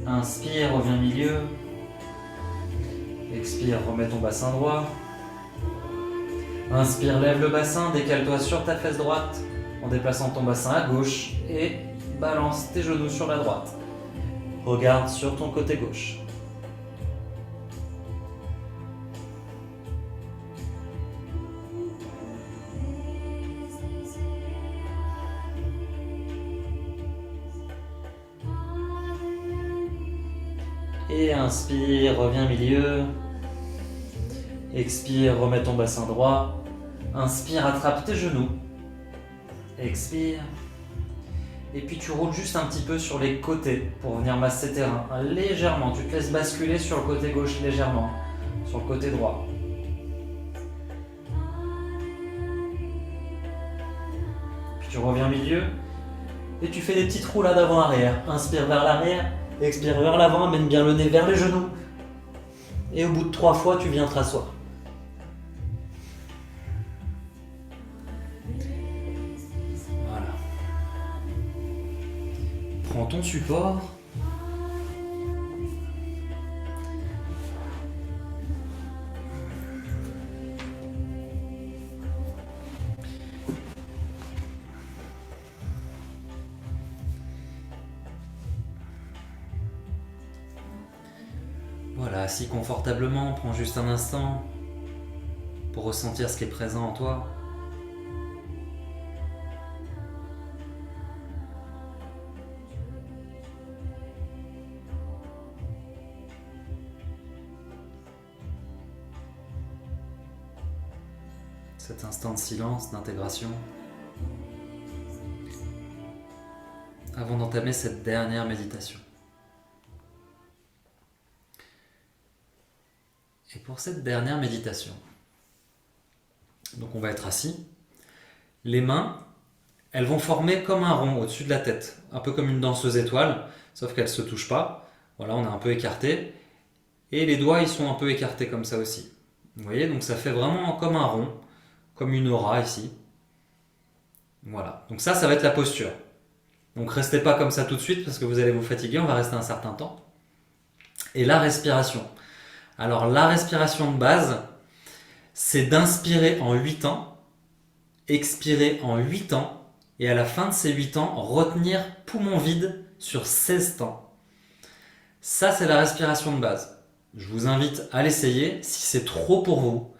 Inspire, reviens milieu. Expire, remets ton bassin droit. Inspire, lève le bassin, décale-toi sur ta fesse droite en déplaçant ton bassin à gauche et balance tes genoux sur la droite. Regarde sur ton côté gauche. Et inspire, reviens milieu. Expire, remets ton bassin droit. Inspire, attrape tes genoux. Expire. Et puis tu roules juste un petit peu sur les côtés pour venir masser tes reins. Légèrement, tu te laisses basculer sur le côté gauche légèrement, sur le côté droit. Puis tu reviens milieu et tu fais des petites roulades avant-arrière. Inspire vers l'arrière. Expire vers l'avant, amène bien le nez vers les genoux. Et au bout de 3 fois, tu viens te rasseoir. Voilà. Prends ton support. Voilà, assis confortablement, prends juste un instant pour ressentir ce qui est présent en toi. Cet instant de silence, d'intégration, avant d'entamer cette dernière méditation. Et pour cette dernière méditation, donc on va être assis, les mains, elles vont former comme un rond au-dessus de la tête, un peu comme une danseuse étoile, sauf qu'elles ne se touchent pas. Voilà, on est un peu écarté. Et les doigts, ils sont un peu écartés comme ça aussi. Vous voyez, donc ça fait vraiment comme un rond, comme une aura ici. Voilà, donc ça va être la posture. Donc restez pas comme ça tout de suite parce que vous allez vous fatiguer, on va rester un certain temps. Et la respiration. Alors la respiration de base, c'est d'inspirer en 8 temps, expirer en 8 temps, et à la fin de ces 8 temps, retenir poumon vide sur 16 temps. Ça, c'est la respiration de base. Je vous invite à l'essayer. Si c'est trop pour vous,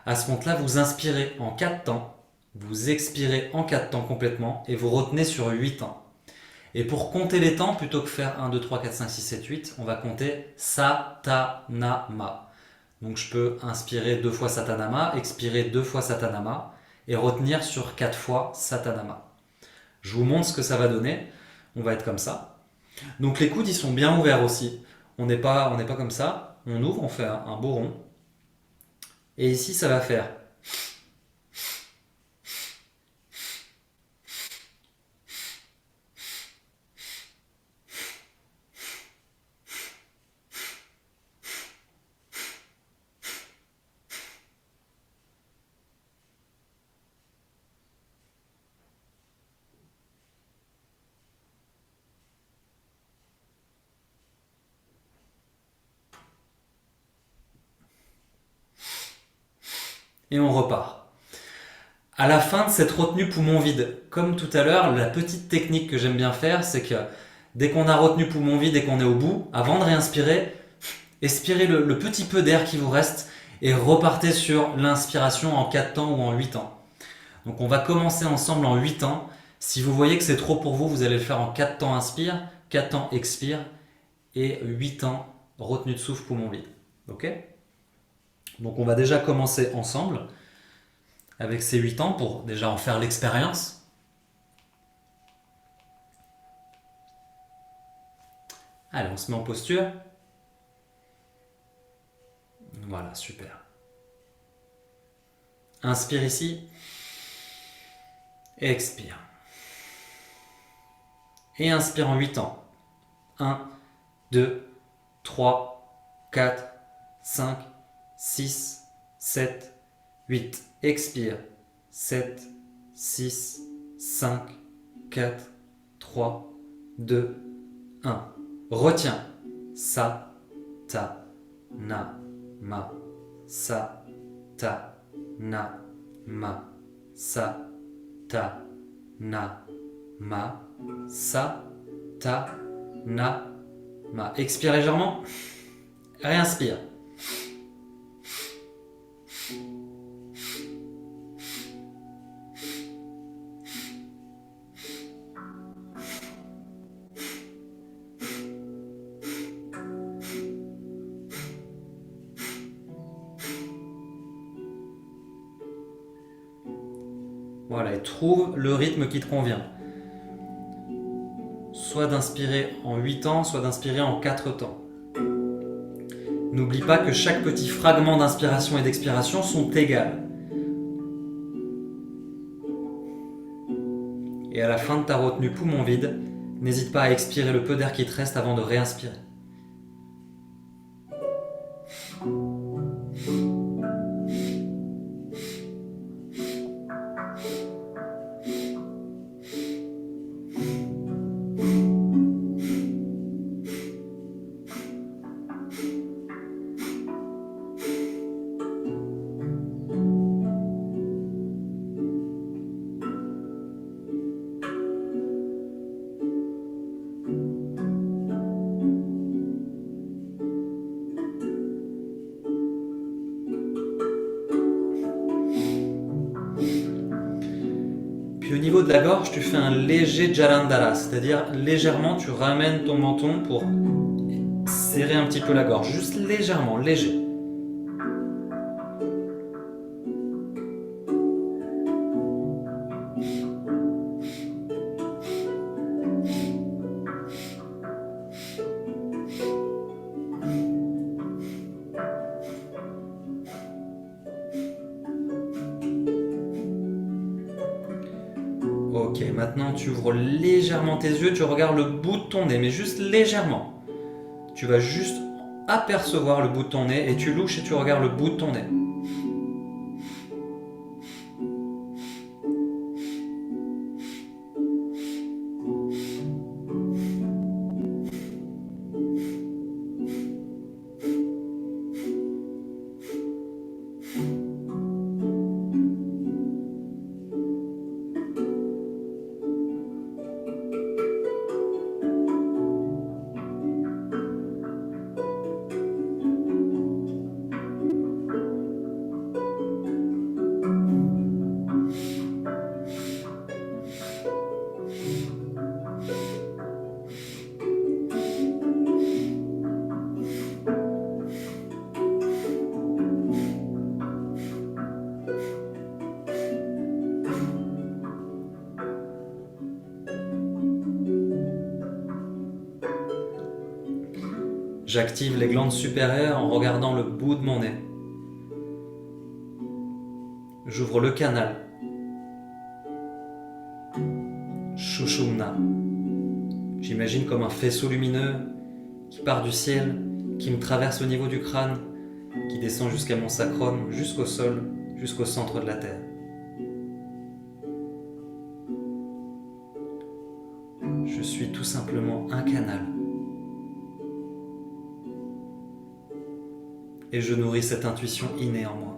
à ce moment-là, vous inspirez en 4 temps, vous expirez en 4 temps complètement, et vous retenez sur 8 temps. Et pour compter les temps, plutôt que faire 1, 2, 3, 4, 5, 6, 7, 8, on va compter Satanama. Donc je peux inspirer 2 fois Satanama, expirer 2 fois Satanama et retenir sur 4 fois Satanama. Je vous montre ce que ça va donner. On va être comme ça. Donc les coudes, ils sont bien ouverts aussi. On n'est pas comme ça. On ouvre, on fait un beau rond. Et ici, ça va faire. Et on repart. À la fin de cette retenue poumon vide, comme tout à l'heure, la petite technique que j'aime bien faire, c'est que dès qu'on a retenu poumon vide et qu'on est au bout, avant de réinspirer, expirez le petit peu d'air qui vous reste et repartez sur l'inspiration en 4 temps ou en 8 temps. Donc on va commencer ensemble en 8 temps. Si vous voyez que c'est trop pour vous, vous allez le faire en 4 temps inspire, 4 temps expire et 8 temps retenue de souffle poumon vide. Ok ? Donc on va déjà commencer ensemble avec ces 8 temps pour déjà en faire l'expérience. Allez, on se met en posture. Voilà, super. Inspire ici. Et expire. Et inspire en 8 temps. 1, 2, 3, 4, 5, 6, 7, 8. Expire. 7, 6, 5, 4, 3, 2, 1. Retiens. Sa, ta, na, ma. Sa, ta, na, ma. Sa, ta, na, ma. Sa, ta, na, ma. Expire légèrement. Réinspire. Voilà, et trouve le rythme qui te convient. Soit d'inspirer en 8 temps, soit d'inspirer en 4 temps. N'oublie pas que chaque petit fragment d'inspiration et d'expiration sont égales. Et à la fin de ta retenue poumon vide, n'hésite pas à expirer le peu d'air qui te reste avant de réinspirer. Puis au niveau de la gorge, tu fais un léger jalandhara, c'est-à-dire légèrement tu ramènes ton menton pour serrer un petit peu la gorge, juste légèrement, léger. Ok, maintenant tu ouvres légèrement tes yeux, tu regardes le bout de ton nez, mais juste légèrement. Tu vas juste apercevoir le bout de ton nez et tu louches et tu regardes le bout de ton nez. J'active les glandes supérieures en regardant le bout de mon nez. J'ouvre le canal. Sushumna. J'imagine comme un faisceau lumineux qui part du ciel, qui me traverse au niveau du crâne, qui descend jusqu'à mon sacrum, jusqu'au sol, jusqu'au centre de la terre. Je suis tout simplement un canal. Et je nourris cette intuition innée en moi.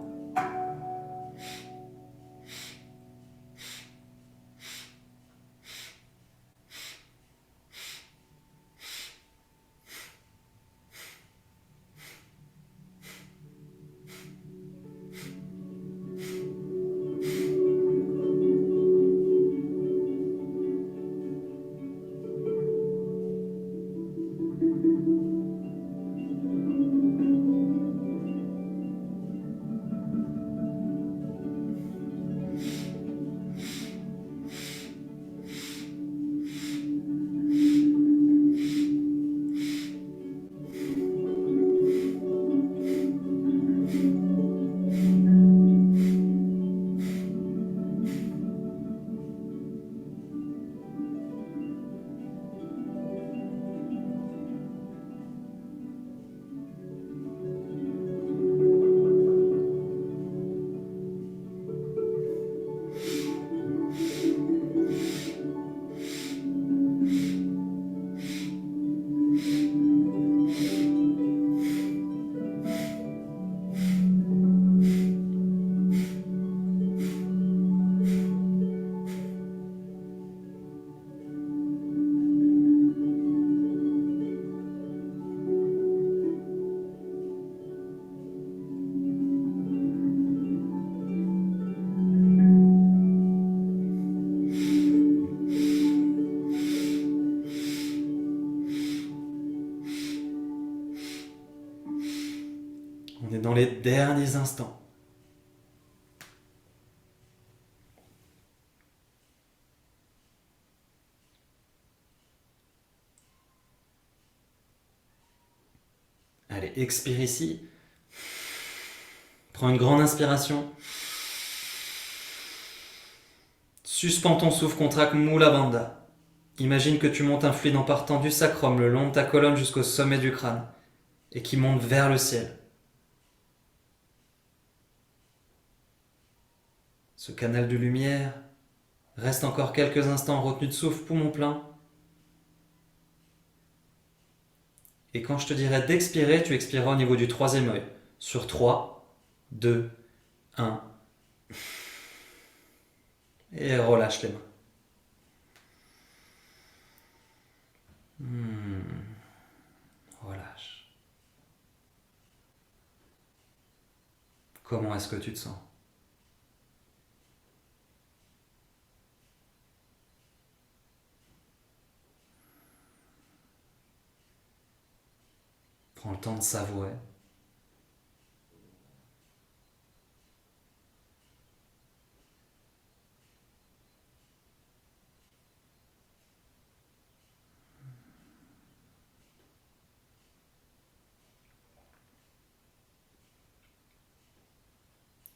On est dans les derniers instants. Allez, expire ici. Prends une grande inspiration. Suspends ton souffle, contracte Mula Bandha. Imagine que tu montes un fluide en partant du sacrum le long de ta colonne jusqu'au sommet du crâne et qui monte vers le ciel. Ce canal de lumière reste encore quelques instants retenu de souffle, poumon plein. Et quand je te dirai d'expirer, tu expireras au niveau du troisième œil. Sur 3, 2, 1. Et relâche les mains. Relâche. Comment est-ce que tu te sens ? Prends le temps de savourer.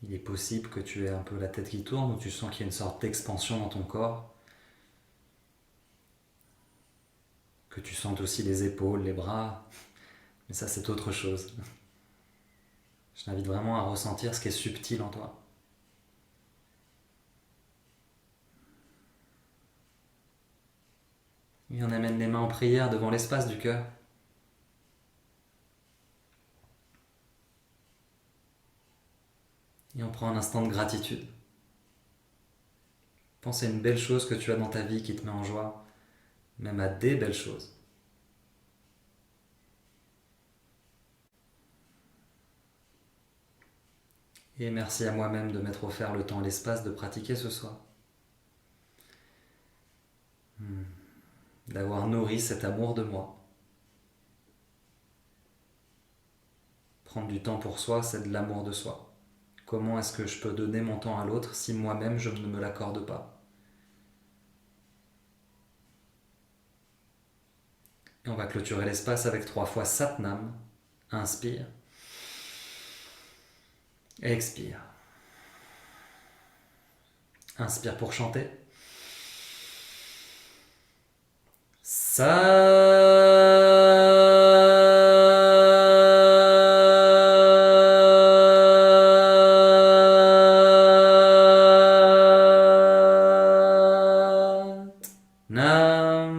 Il est possible que tu aies un peu la tête qui tourne ou tu sens qu'il y a une sorte d'expansion dans ton corps. Que tu sentes aussi les épaules, les bras. Mais ça, c'est autre chose. Je t'invite vraiment à ressentir ce qui est subtil en toi. Et on amène les mains en prière devant l'espace du cœur. Et on prend un instant de gratitude. Pense à une belle chose que tu as dans ta vie qui te met en joie, même à des belles choses. Et merci à moi-même de m'être offert le temps et l'espace de pratiquer ce soir. D'avoir nourri cet amour de moi. Prendre du temps pour soi, c'est de l'amour de soi. Comment est-ce que je peux donner mon temps à l'autre si moi-même je ne me l'accorde pas ? Et on va clôturer l'espace avec 3 fois Satnam. Inspire. Expire. Inspire pour chanter. Nam.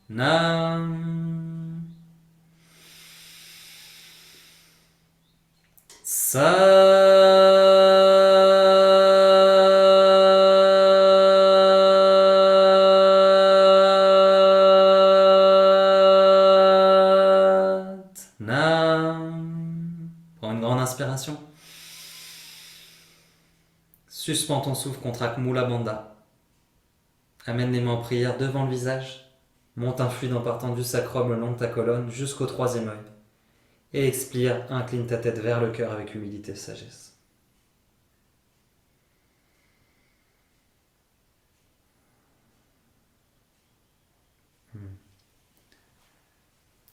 Nam. Nam. Prends une grande inspiration. Suspends ton souffle, contracte Mula Bandha. Amène les mains en prière devant le visage. Monte un fluide en partant du sacrum le long de ta colonne jusqu'au 3e œil. Et expire, incline ta tête vers le cœur avec humilité et sagesse.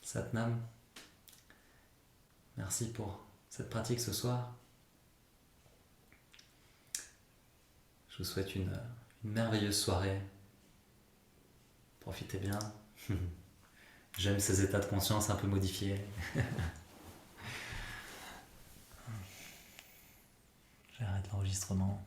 Satnam, merci pour cette pratique ce soir. Je vous souhaite une merveilleuse soirée. Profitez bien. J'aime ces états de conscience un peu modifiés. J'arrête l'enregistrement.